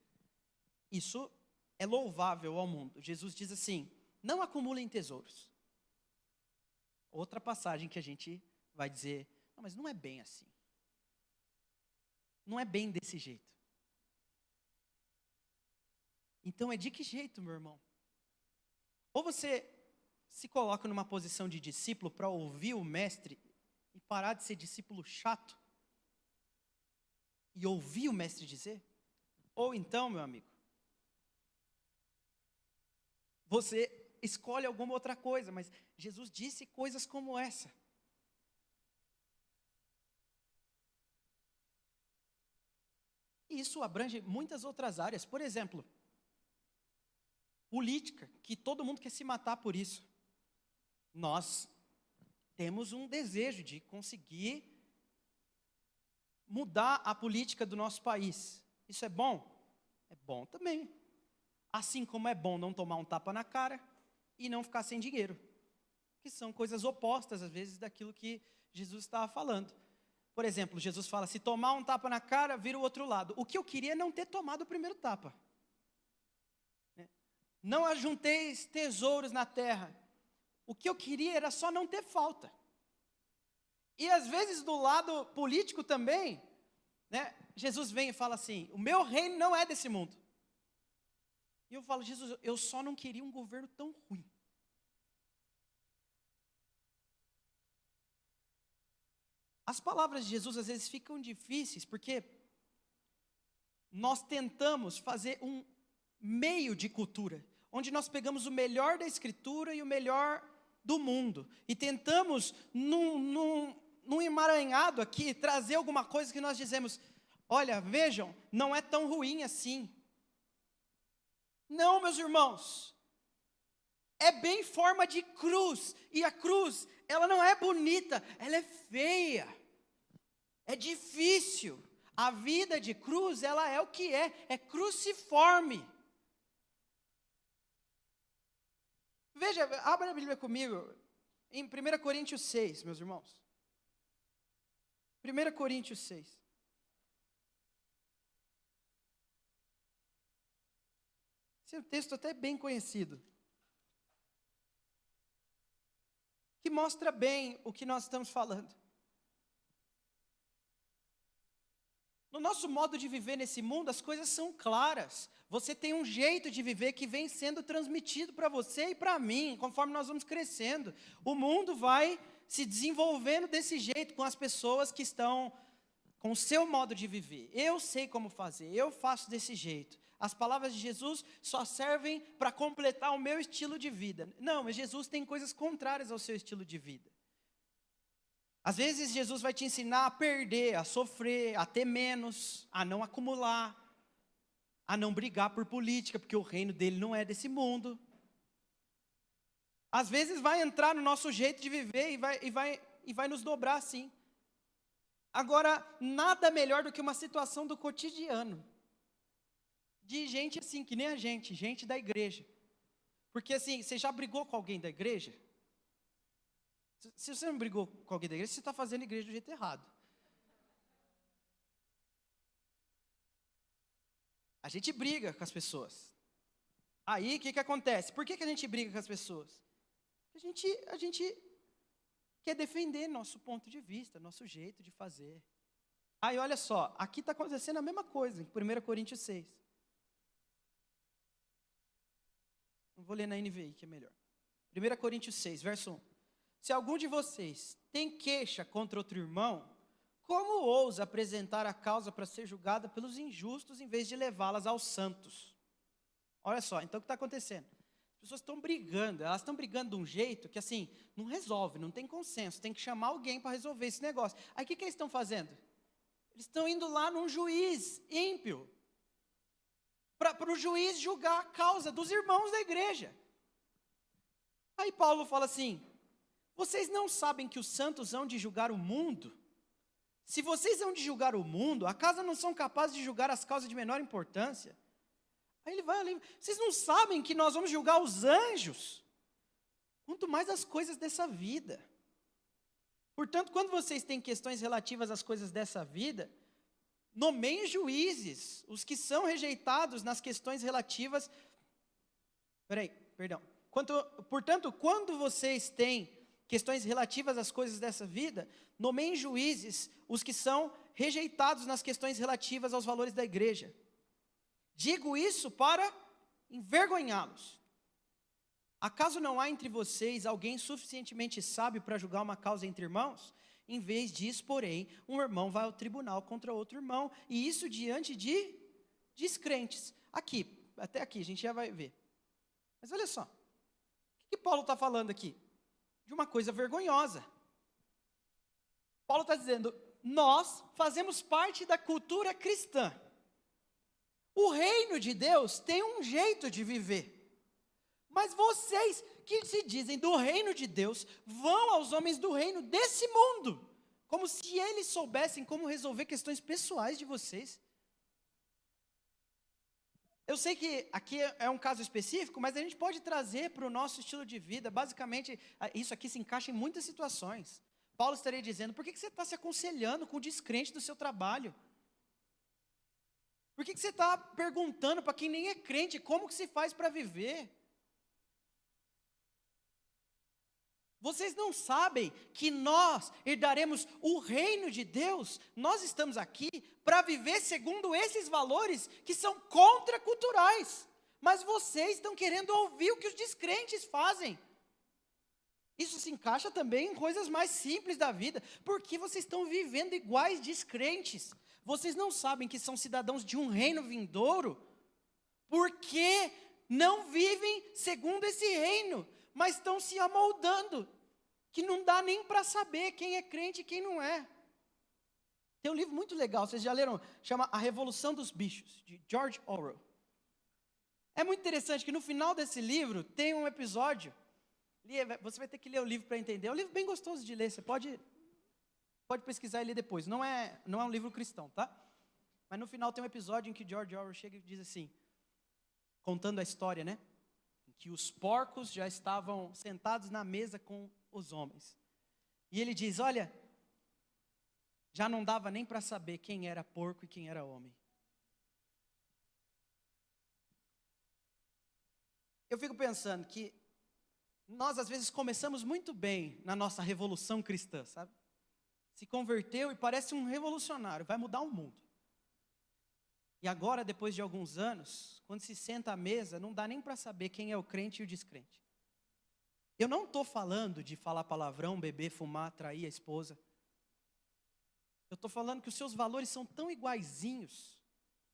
Isso é louvável ao mundo. Jesus diz assim, não acumulem tesouros. Outra passagem que a gente vai dizer, não, mas não é bem assim. Não é bem desse jeito. Então é de que jeito, meu irmão? Ou você se coloca numa posição de discípulo para ouvir o mestre e parar de ser discípulo chato e ouvir o mestre dizer, ou então, meu amigo, você escolhe alguma outra coisa, mas Jesus disse coisas como essa. E isso abrange muitas outras áreas. Por exemplo, política, que todo mundo quer se matar por isso. Nós temos um desejo de conseguir mudar a política do nosso país. Isso é bom? É bom também. Assim como é bom não tomar um tapa na cara e não ficar sem dinheiro. Que são coisas opostas, às vezes, daquilo que Jesus estava falando. Por exemplo, Jesus fala, se tomar um tapa na cara, vira o outro lado. O que eu queria é não ter tomado o primeiro tapa. Não ajunteis tesouros na terra. O que eu queria era só não ter falta. E às vezes do lado político também, né, Jesus vem e fala assim, o meu reino não é desse mundo. E eu falo, Jesus, eu só não queria um governo tão ruim. As palavras de Jesus às vezes ficam difíceis, porque nós tentamos fazer um meio de cultura, onde nós pegamos o melhor da Escritura e o melhor do mundo, e tentamos, num emaranhado aqui, trazer alguma coisa que nós dizemos, olha, vejam, não é tão ruim assim. Não, meus irmãos, é bem forma de cruz, e a cruz, ela não é bonita, ela é feia, é difícil. A vida de cruz, ela é o que é cruciforme. Veja, abra a Bíblia comigo, em 1 Coríntios 6, meus irmãos. 1 Coríntios 6. Esse é um texto até bem conhecido, que mostra bem o que nós estamos falando. No nosso modo de viver nesse mundo, as coisas são claras. Você tem um jeito de viver que vem sendo transmitido para você e para mim, conforme nós vamos crescendo. O mundo vai se desenvolvendo desse jeito, com as pessoas que estão com o seu modo de viver. Eu sei como fazer, eu faço desse jeito. As palavras de Jesus só servem para completar o meu estilo de vida. Não, mas Jesus tem coisas contrárias ao seu estilo de vida. Às vezes Jesus vai te ensinar a perder, a sofrer, a ter menos, a não acumular, a não brigar por política, porque o reino dele não é desse mundo. Às vezes vai entrar no nosso jeito de viver e vai nos dobrar assim. Agora, nada melhor do que uma situação do cotidiano, de gente assim, que nem a gente da igreja. Porque assim, você já brigou com alguém da igreja? Se você não brigou com alguém da igreja, você está fazendo igreja do jeito errado. A gente briga com as pessoas. Aí, o que acontece? Por que a gente briga com as pessoas? A gente quer defender nosso ponto de vista, nosso jeito de fazer. Aí, olha só, aqui está acontecendo a mesma coisa, em 1 Coríntios 6. Não vou ler na NVI, que é melhor. 1 Coríntios 6, verso 1. Se algum de vocês tem queixa contra outro irmão, como ousa apresentar a causa para ser julgada pelos injustos em vez de levá-las aos santos? Olha só, então o que está acontecendo? As pessoas estão brigando, elas estão brigando de um jeito que assim, não resolve, não tem consenso, tem que chamar alguém para resolver esse negócio. Aí o que eles estão fazendo? Eles estão indo lá num juiz ímpio, para o juiz julgar a causa dos irmãos da igreja. Aí Paulo fala assim, vocês não sabem que os santos hão de julgar o mundo? Se vocês hão de julgar o mundo, acaso não são capazes de julgar as causas de menor importância? Aí ele vai ali, vocês não sabem que nós vamos julgar os anjos? Quanto mais as coisas dessa vida. Portanto, quando vocês têm questões relativas às coisas dessa vida, nomeiem juízes, os que são rejeitados nas questões relativas... Portanto, quando vocês têm questões relativas às coisas dessa vida, nomeiem juízes os que são rejeitados nas questões relativas aos valores da igreja. Digo isso para envergonhá-los. Acaso não há entre vocês alguém suficientemente sábio para julgar uma causa entre irmãos? Em vez disso, porém, um irmão vai ao tribunal contra outro irmão, e isso diante de descrentes. Até aqui, a gente já vai ver. Mas olha só, o que Paulo está falando aqui? De uma coisa vergonhosa. Paulo está dizendo, nós fazemos parte da cultura cristã. O reino de Deus tem um jeito de viver. Mas vocês que se dizem do reino de Deus, vão aos homens do reino desse mundo, como se eles soubessem como resolver questões pessoais de vocês. Eu sei que aqui é um caso específico, mas a gente pode trazer para o nosso estilo de vida. Basicamente, isso aqui se encaixa em muitas situações. Paulo estaria dizendo, por que você está se aconselhando com o descrente do seu trabalho? Por que você está perguntando para quem nem é crente como que se faz para viver? Vocês não sabem que nós herdaremos o reino de Deus? Nós estamos aqui para viver segundo esses valores que são contraculturais. Mas vocês estão querendo ouvir o que os descrentes fazem. Isso se encaixa também em coisas mais simples da vida. Porque vocês estão vivendo iguais descrentes. Vocês não sabem que são cidadãos de um reino vindouro? Porque não vivem segundo esse reino, mas estão se amoldando, que não dá nem para saber quem é crente e quem não é. Tem um livro muito legal, vocês já leram, chama A Revolução dos Bichos, de George Orwell. É muito interessante que no final desse livro tem um episódio, você vai ter que ler o livro para entender, é um livro bem gostoso de ler, você pode pesquisar e ler depois, não é um livro cristão, tá? Mas no final tem um episódio em que George Orwell chega e diz assim, contando a história, né? Que os porcos já estavam sentados na mesa com os homens. E ele diz, olha, já não dava nem para saber quem era porco e quem era homem. Eu fico pensando que nós às vezes começamos muito bem na nossa revolução cristã, sabe? Se converteu e parece um revolucionário, vai mudar o mundo. E agora, depois de alguns anos, quando se senta à mesa, não dá nem para saber quem é o crente e o descrente. Eu não estou falando de falar palavrão, beber, fumar, trair a esposa. Eu estou falando que os seus valores são tão iguaizinhos,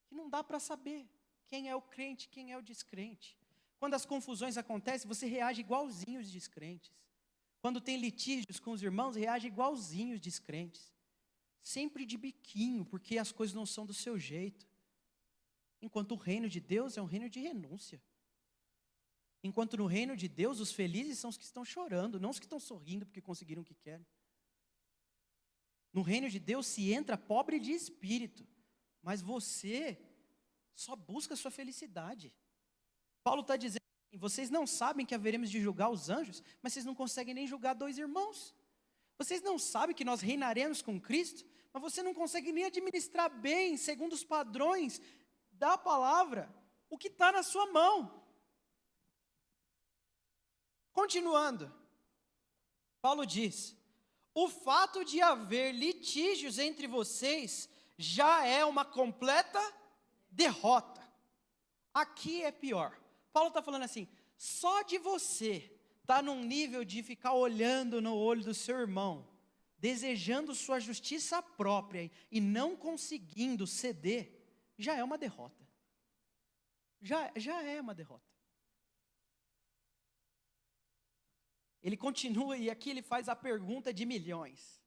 que não dá para saber quem é o crente e quem é o descrente. Quando as confusões acontecem, você reage igualzinho os descrentes. Quando tem litígios com os irmãos, reage igualzinho os descrentes. Sempre de biquinho, porque as coisas não são do seu jeito. Enquanto o reino de Deus é um reino de renúncia. Enquanto no reino de Deus, os felizes são os que estão chorando, não os que estão sorrindo porque conseguiram o que querem. No reino de Deus se entra pobre de espírito, mas você só busca a sua felicidade. Paulo está dizendo, vocês não sabem que haveremos de julgar os anjos, mas vocês não conseguem nem julgar dois irmãos. Vocês não sabem que nós reinaremos com Cristo, mas você não consegue nem administrar bem, segundo os padrões da palavra, o que está na sua mão. Continuando, Paulo diz, o fato de haver litígios entre vocês já é uma completa derrota. Aqui é pior. Paulo está falando assim, só de você estar num nível de ficar olhando no olho do seu irmão, desejando sua justiça própria e não conseguindo ceder, já é uma derrota. Já é uma derrota. Ele continua e aqui ele faz a pergunta de milhões.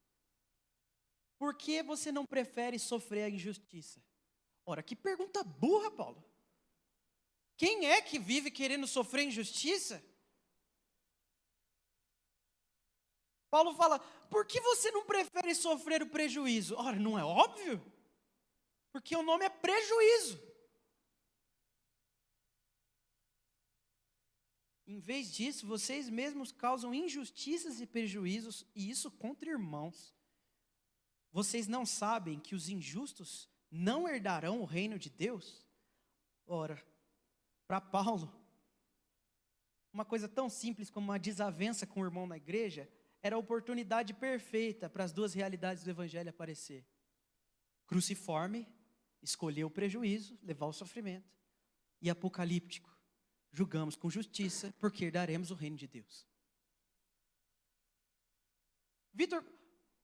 Por que você não prefere sofrer a injustiça? Ora, que pergunta burra, Paulo. Quem é que vive querendo sofrer injustiça? Paulo fala, por que você não prefere sofrer o prejuízo? Ora, não é óbvio? Porque o nome é prejuízo. Em vez disso, vocês mesmos causam injustiças e prejuízos, e isso contra irmãos. Vocês não sabem que os injustos não herdarão o reino de Deus? Ora, para Paulo, uma coisa tão simples como uma desavença com o irmão na igreja era a oportunidade perfeita para as duas realidades do evangelho aparecer. Cruciforme, escolher o prejuízo, levar o sofrimento. E apocalíptico, julgamos com justiça, porque herdaremos o reino de Deus. Vitor,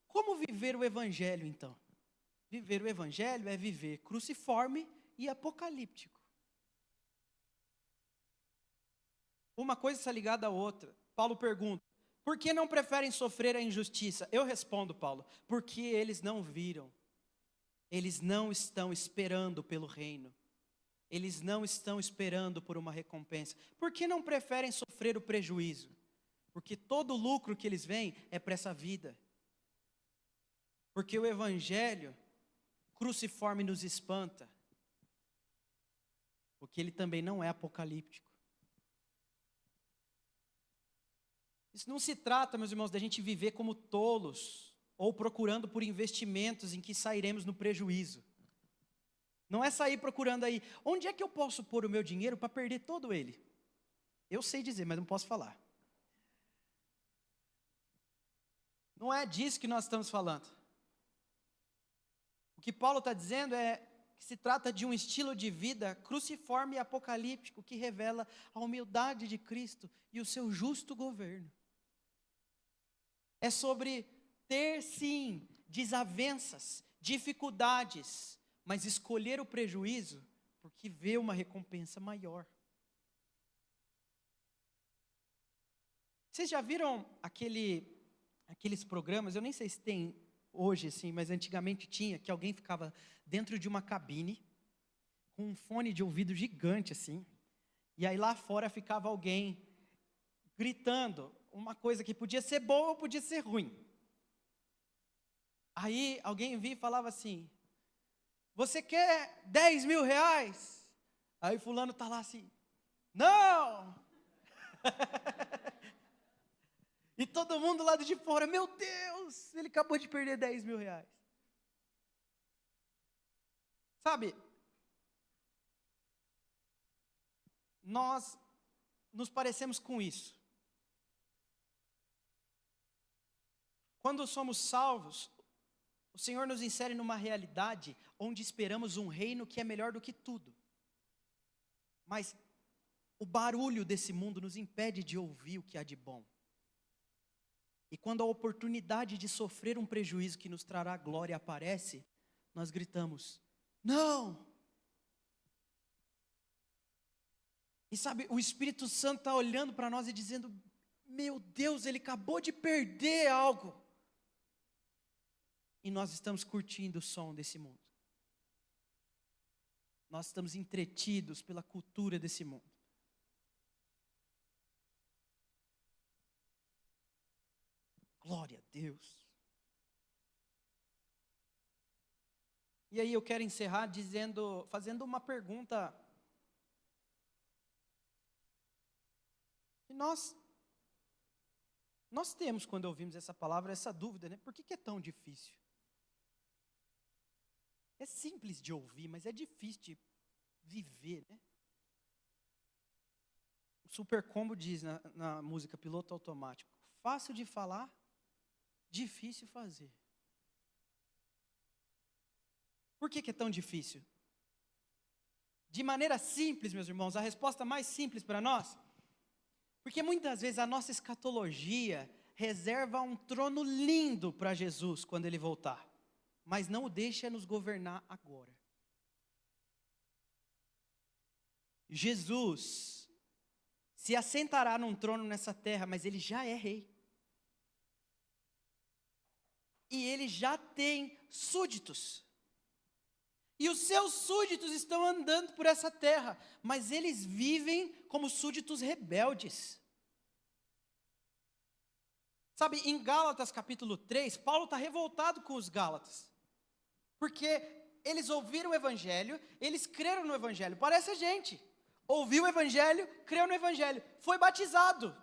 como viver o evangelho então? Viver o evangelho é viver cruciforme e apocalíptico. Uma coisa está ligada à outra. Paulo pergunta, por que não preferem sofrer a injustiça? Eu respondo, Paulo, porque eles não viram. Eles não estão esperando pelo reino. Eles não estão esperando por uma recompensa. Por que não preferem sofrer o prejuízo? Porque todo o lucro que eles veem é para essa vida. Porque o evangelho cruciforme nos espanta. Porque ele também não é apocalíptico. Isso não se trata, meus irmãos, da gente viver como tolos, ou procurando por investimentos em que sairemos no prejuízo. Não é sair procurando aí, onde é que eu posso pôr o meu dinheiro para perder todo ele? Eu sei dizer, mas não posso falar. Não é disso que nós estamos falando. O que Paulo está dizendo é que se trata de um estilo de vida cruciforme e apocalíptico que revela a humildade de Cristo e o seu justo governo. É sobre ter, sim, desavenças, dificuldades, mas escolher o prejuízo porque vê uma recompensa maior. Vocês já viram aqueles programas, eu nem sei se tem hoje, assim, mas antigamente tinha, que alguém ficava dentro de uma cabine, com um fone de ouvido gigante, assim, e aí lá fora ficava alguém gritando uma coisa que podia ser boa ou podia ser ruim. Aí alguém via e falava assim, você quer 10 mil reais? Aí fulano está lá assim, não! E todo mundo lá de fora, meu Deus, ele acabou de perder 10 mil reais. Sabe, nós nos parecemos com isso. Quando somos salvos, o Senhor nos insere numa realidade onde esperamos um reino que é melhor do que tudo. Mas o barulho desse mundo nos impede de ouvir o que há de bom. E quando a oportunidade de sofrer um prejuízo que nos trará glória aparece, nós gritamos, não! E sabe, o Espírito Santo está olhando para nós e dizendo, meu Deus, ele acabou de perder algo. E nós estamos curtindo o som desse mundo. Nós estamos entretidos pela cultura desse mundo. Glória a Deus. E aí eu quero encerrar fazendo uma pergunta. E nós temos, quando ouvimos essa palavra, essa dúvida, né? Por que é tão difícil? É simples de ouvir, mas é difícil de viver, né? O Super Combo diz na música Piloto Automático, fácil de falar, difícil fazer. Por que é tão difícil? De maneira simples, meus irmãos, a resposta mais simples para nós, porque muitas vezes a nossa escatologia reserva um trono lindo para Jesus quando Ele voltar, mas não o deixa nos governar agora. Jesus se assentará num trono nessa terra, mas Ele já é rei. E Ele já tem súditos. E os seus súditos estão andando por essa terra, mas eles vivem como súditos rebeldes. Sabe, em Gálatas capítulo 3, Paulo está revoltado com os Gálatas. Porque eles ouviram o Evangelho, eles creram no Evangelho. Parece a gente. Ouviu o Evangelho, creu no Evangelho, foi batizado.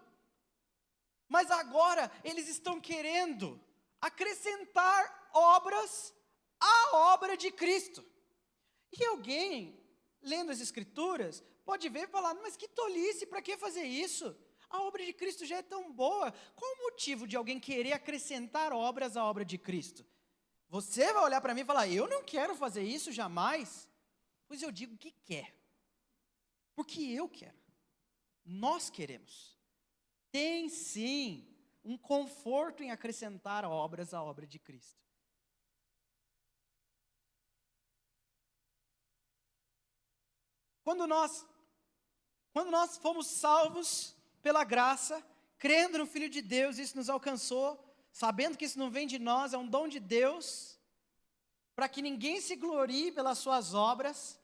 Mas agora eles estão querendo acrescentar obras à obra de Cristo. E alguém, lendo as Escrituras, pode ver e falar, mas que tolice, para que fazer isso? A obra de Cristo já é tão boa. Qual o motivo de alguém querer acrescentar obras à obra de Cristo? Você vai olhar para mim e falar, eu não quero fazer isso jamais. Pois eu digo que quer. Porque eu quero. Nós queremos. Tem sim um conforto em acrescentar obras à obra de Cristo. Quando nós fomos salvos pela graça, crendo no Filho de Deus, isso nos alcançou, sabendo que isso não vem de nós, é um dom de Deus, para que ninguém se glorie pelas suas obras.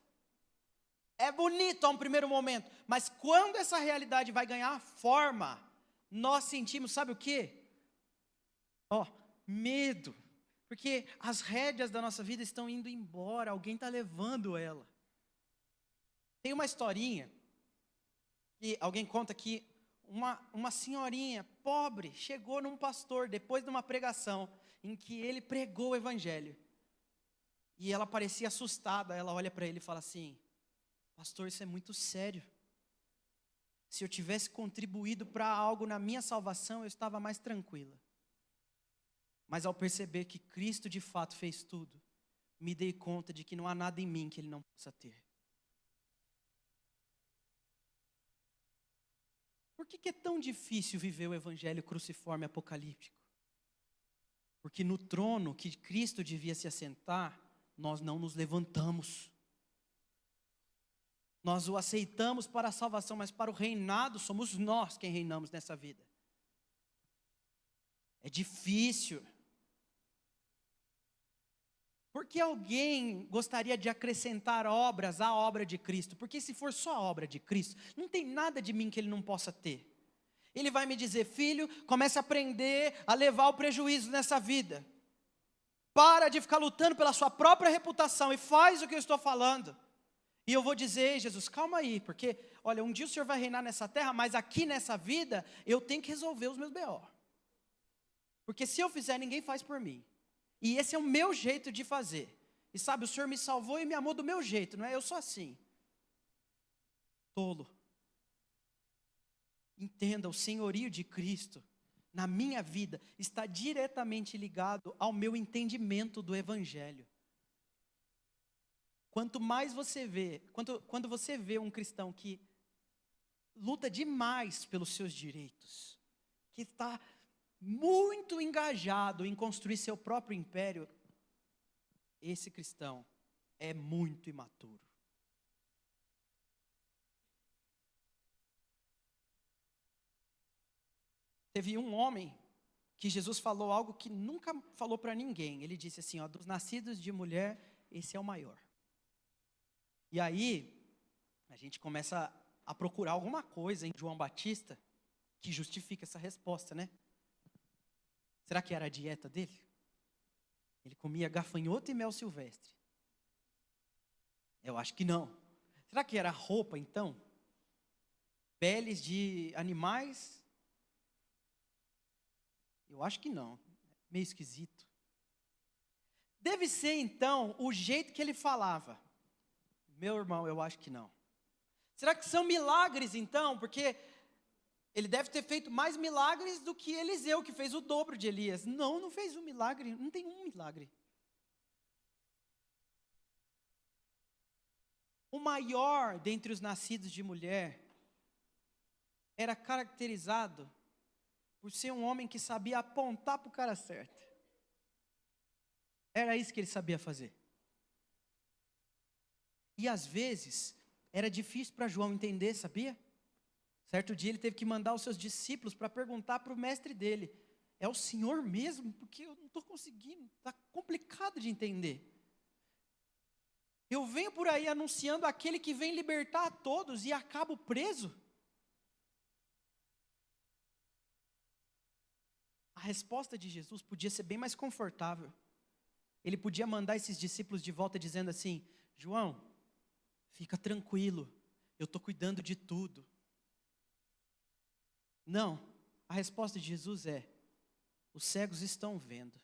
É bonito a um primeiro momento, mas quando essa realidade vai ganhar forma, nós sentimos, sabe o quê? Medo, porque as rédeas da nossa vida estão indo embora, alguém está levando ela. Tem uma historinha, que alguém conta que uma senhorinha pobre chegou num pastor, depois de uma pregação, em que ele pregou o evangelho, e ela parecia assustada, ela olha para ele e fala assim, pastor, isso é muito sério. Se eu tivesse contribuído para algo na minha salvação, eu estava mais tranquila. Mas ao perceber que Cristo de fato fez tudo, me dei conta de que não há nada em mim que Ele não possa ter. Por que é tão difícil viver o evangelho cruciforme apocalíptico? Porque no trono que Cristo devia se assentar, nós não nos levantamos. Nós o aceitamos para a salvação, mas para o reinado somos nós quem reinamos nessa vida. É difícil. Por que alguém gostaria de acrescentar obras à obra de Cristo? Porque se for só a obra de Cristo, não tem nada de mim que Ele não possa ter. Ele vai me dizer, filho, comece a aprender a levar o prejuízo nessa vida. Para de ficar lutando pela sua própria reputação e faz o que eu estou falando. E eu vou dizer, Jesus, calma aí, porque, olha, um dia o Senhor vai reinar nessa terra, mas aqui nessa vida, eu tenho que resolver os meus B.O. Porque se eu fizer, ninguém faz por mim. E esse é o meu jeito de fazer. E sabe, o Senhor me salvou e me amou do meu jeito, não é? Eu sou assim. Tolo. Entenda, o senhorio de Cristo na minha vida está diretamente ligado ao meu entendimento do Evangelho. Quanto mais você vê, quando você vê um cristão que luta demais pelos seus direitos, que está muito engajado em construir seu próprio império, esse cristão é muito imaturo. Teve um homem que Jesus falou algo que nunca falou para ninguém. Ele disse assim, dos nascidos de mulher, esse é o maior. E aí, a gente começa a procurar alguma coisa em João Batista que justifica essa resposta, né? Será que era a dieta dele? Ele comia gafanhoto e mel silvestre? Eu acho que não. Será que era roupa, então? Peles de animais? Eu acho que não. Meio esquisito. Deve ser, então, o jeito que ele falava. Meu irmão, eu acho que não. Será que são milagres, então? Porque ele deve ter feito mais milagres do que Eliseu, que fez o dobro de Elias. Não, não fez um milagre, não tem um milagre. O maior dentre os nascidos de mulher era caracterizado por ser um homem que sabia apontar para o cara certo. Era isso que ele sabia fazer. E às vezes, era difícil para João entender, sabia? Certo dia ele teve que mandar os seus discípulos para perguntar para o mestre dele, é o Senhor mesmo? Porque eu não estou conseguindo, está complicado de entender. Eu venho por aí anunciando aquele que vem libertar a todos e acabo preso. A resposta de Jesus podia ser bem mais confortável. Ele podia mandar esses discípulos de volta dizendo assim, João, fica tranquilo, eu estou cuidando de tudo. Não, a resposta de Jesus é, os cegos estão vendo,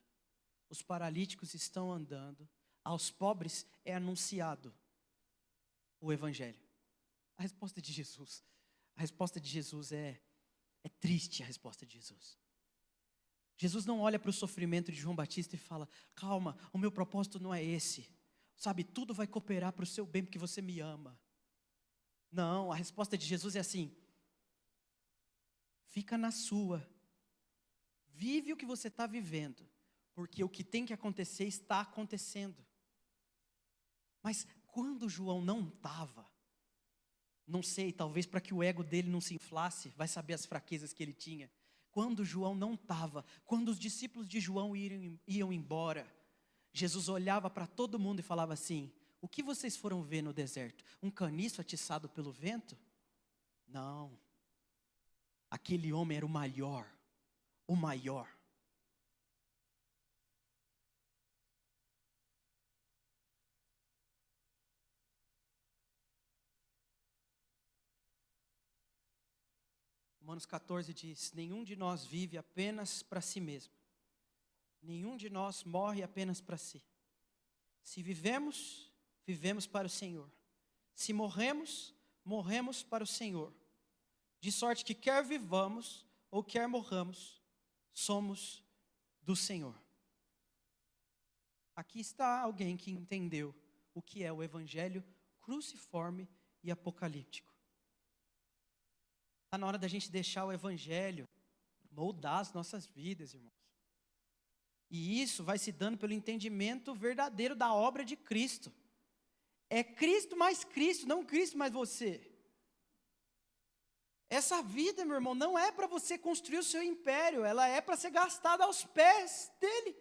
os paralíticos estão andando, aos pobres é anunciado o Evangelho. A resposta de Jesus é, É triste a resposta de Jesus. Jesus não olha para o sofrimento de João Batista e fala: calma, o meu propósito não é esse. Sabe, tudo vai cooperar para o seu bem porque você me ama. Não, a resposta de Jesus é assim: fica na sua. Vive o que você está vivendo, porque o que tem que acontecer está acontecendo. Mas quando João não estava, não sei, talvez para que o ego dele não se inflasse, vai saber as fraquezas que ele tinha. Quando João não estava, quando os discípulos de João iam embora, Jesus olhava para todo mundo e falava assim: o que vocês foram ver no deserto? Um caniço atiçado pelo vento? Não. Aquele homem era o maior. O maior. Romanos 14 diz: nenhum de nós vive apenas para si mesmo. Nenhum de nós morre apenas para si. Se vivemos, vivemos para o Senhor. Se morremos, morremos para o Senhor. De sorte que quer vivamos ou quer morramos, somos do Senhor. Aqui está alguém que entendeu o que é o evangelho cruciforme e apocalíptico. Está na hora da gente deixar o evangelho moldar as nossas vidas, irmãos. E isso vai se dando pelo entendimento verdadeiro da obra de Cristo. É Cristo mais Cristo, não Cristo mais você. Essa vida, meu irmão, não é para você construir o seu império, ela é para ser gastada aos pés dele.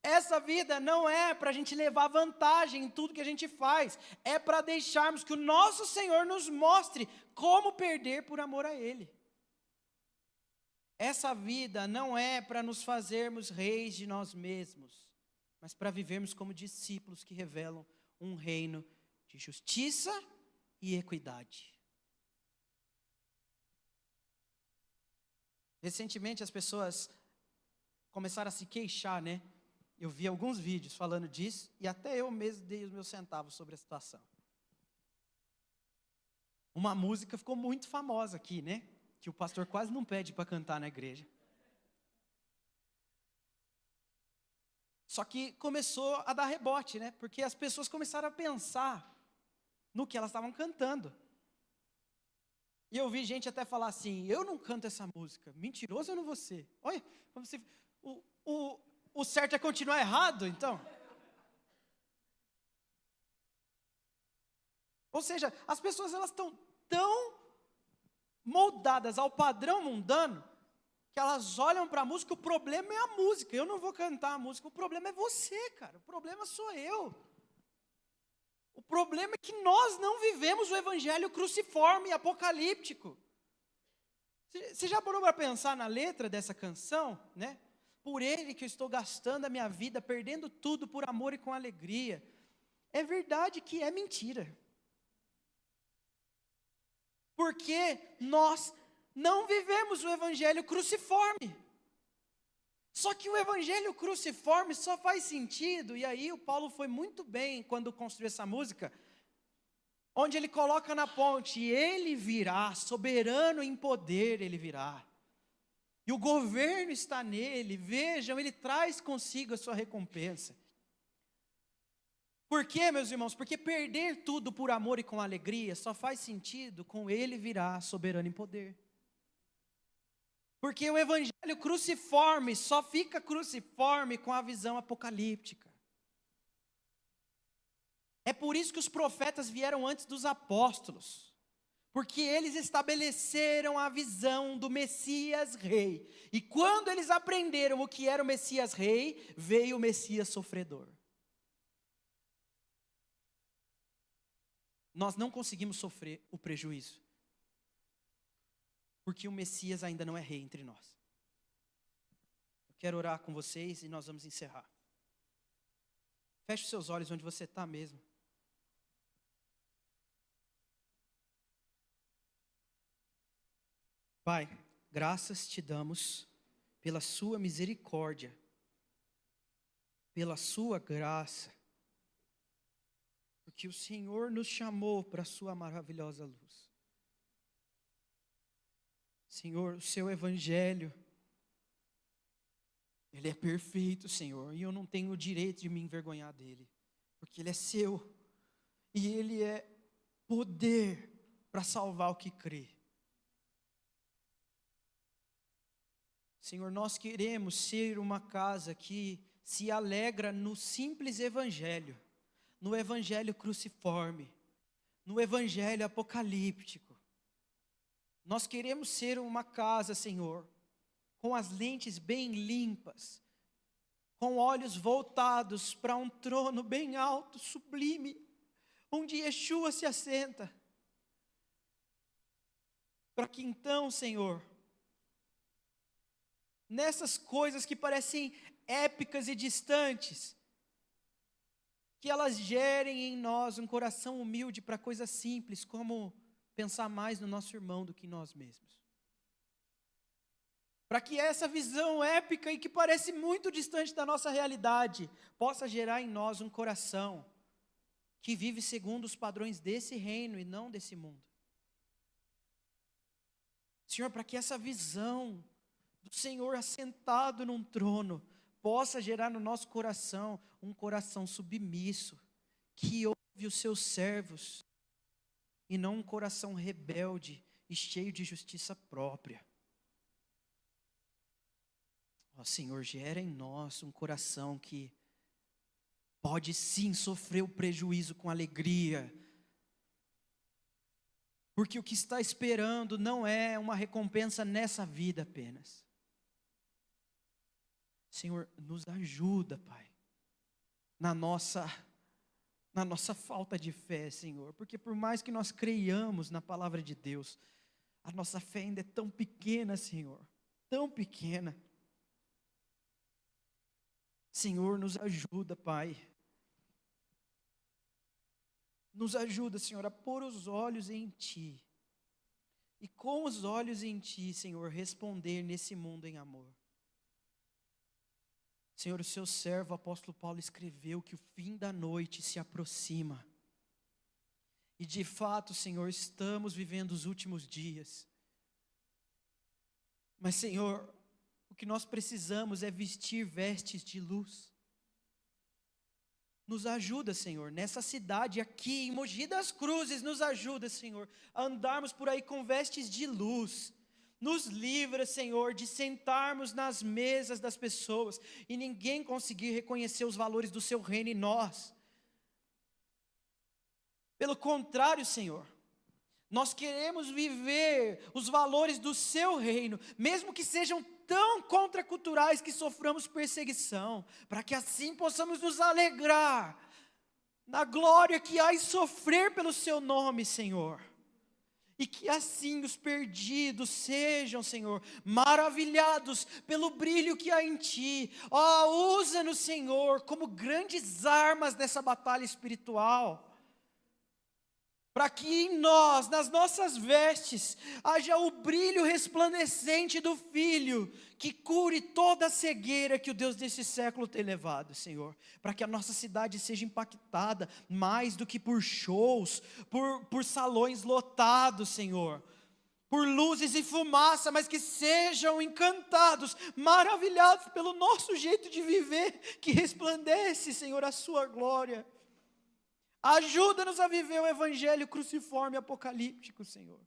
Essa vida não é para a gente levar vantagem em tudo que a gente faz, é para deixarmos que o nosso Senhor nos mostre como perder por amor a Ele. Essa vida não é para nos fazermos reis de nós mesmos, mas para vivermos como discípulos que revelam um reino de justiça e equidade. Recentemente as pessoas começaram a se queixar, né? Eu vi alguns vídeos falando disso e até eu mesmo dei os meus centavos sobre a situação. Uma música ficou muito famosa aqui, né? Que o pastor quase não pede para cantar na igreja. Só que começou a dar rebote, né? Porque as pessoas começaram a pensar no que elas estavam cantando. E eu vi gente até falar assim: eu não canto essa música, mentiroso eu não vou ser. Olha, como se, o certo é continuar errado, então. Ou seja, as pessoas elas estão tão moldadas ao padrão mundano, que elas olham para a música, o problema é a música, eu não vou cantar a música, o problema é você, cara, o problema sou eu. O problema é que nós não vivemos o evangelho cruciforme e apocalíptico. Você já parou para pensar na letra dessa canção, né? Por ele que eu estou gastando a minha vida, perdendo tudo por amor e com alegria. É verdade que é mentira. Porque nós não vivemos o evangelho cruciforme. Só que o evangelho cruciforme só faz sentido, e aí o Paulo foi muito bem quando construiu essa música, onde ele coloca na ponte: ele virá, soberano em poder ele virá. E o governo está nele, vejam, ele traz consigo a sua recompensa. Por quê, meus irmãos? Porque perder tudo por amor e com alegria só faz sentido com ele virá, soberano em poder. Porque o evangelho cruciforme só fica cruciforme com a visão apocalíptica. É por isso que os profetas vieram antes dos apóstolos. Porque eles estabeleceram a visão do Messias rei. E quando eles aprenderam o que era o Messias rei, veio o Messias sofredor. Nós não conseguimos sofrer o prejuízo, porque o Messias ainda não é rei entre nós. Eu quero orar com vocês e nós vamos encerrar. Feche os seus olhos onde você está mesmo. Pai, graças te damos pela sua misericórdia, pela sua graça, porque o Senhor nos chamou para a sua maravilhosa luz. Senhor, o seu evangelho, ele é perfeito, Senhor, e eu não tenho o direito de me envergonhar dele, porque ele é seu, e ele é poder para salvar o que crê. Senhor, nós queremos ser uma casa que se alegra no simples evangelho, no evangelho cruciforme, no evangelho apocalíptico. Nós queremos ser uma casa, Senhor, com as lentes bem limpas, com olhos voltados para um trono bem alto, sublime, onde Yeshua se assenta. Para que então, Senhor, nessas coisas que parecem épicas e distantes, que elas gerem em nós um coração humilde para coisas simples, como pensar mais no nosso irmão do que em nós mesmos. Para que essa visão épica e que parece muito distante da nossa realidade, possa gerar em nós um coração que vive segundo os padrões desse reino e não desse mundo. Senhor, para que essa visão do Senhor assentado num trono possa gerar no nosso coração um coração submisso, que ouve os seus servos, e não um coração rebelde e cheio de justiça própria. Ó Senhor, gera em nós um coração que pode sim sofrer o prejuízo com alegria, porque o que está esperando não é uma recompensa nessa vida apenas. Senhor, nos ajuda, Pai, na nossa falta de fé, Senhor, porque por mais que nós creiamos na palavra de Deus, a nossa fé ainda é tão pequena, Senhor, tão pequena. Senhor, nos ajuda, Pai. Nos ajuda, Senhor, a pôr os olhos em Ti. E com os olhos em Ti, Senhor, responder nesse mundo em amor. Senhor, o seu servo, o apóstolo Paulo, escreveu que o fim da noite se aproxima. E de fato, Senhor, estamos vivendo os últimos dias. Mas, Senhor, o que nós precisamos é vestir vestes de luz. Nos ajuda, Senhor, nessa cidade aqui, em Mogi das Cruzes, nos ajuda, Senhor, a andarmos por aí com vestes de luz. Nos livra, Senhor, de sentarmos nas mesas das pessoas e ninguém conseguir reconhecer os valores do seu reino em nós. Pelo contrário, Senhor, nós queremos viver os valores do seu reino, mesmo que sejam tão contraculturais que soframos perseguição, para que assim possamos nos alegrar na glória que há em sofrer pelo seu nome, Senhor. E que assim os perdidos sejam, Senhor, maravilhados pelo brilho que há em Ti. Ó, usa-nos, Senhor, como grandes armas nessa batalha espiritual. Para que em nós, nas nossas vestes, haja o brilho resplandecente do Filho, que cure toda a cegueira que o Deus desse século tem levado, Senhor. Para que a nossa cidade seja impactada mais do que por shows, por salões lotados, Senhor. Por luzes e fumaça, mas que sejam encantados, maravilhados pelo nosso jeito de viver, que resplandece, Senhor, a sua glória. Ajuda-nos a viver o evangelho cruciforme apocalíptico, Senhor.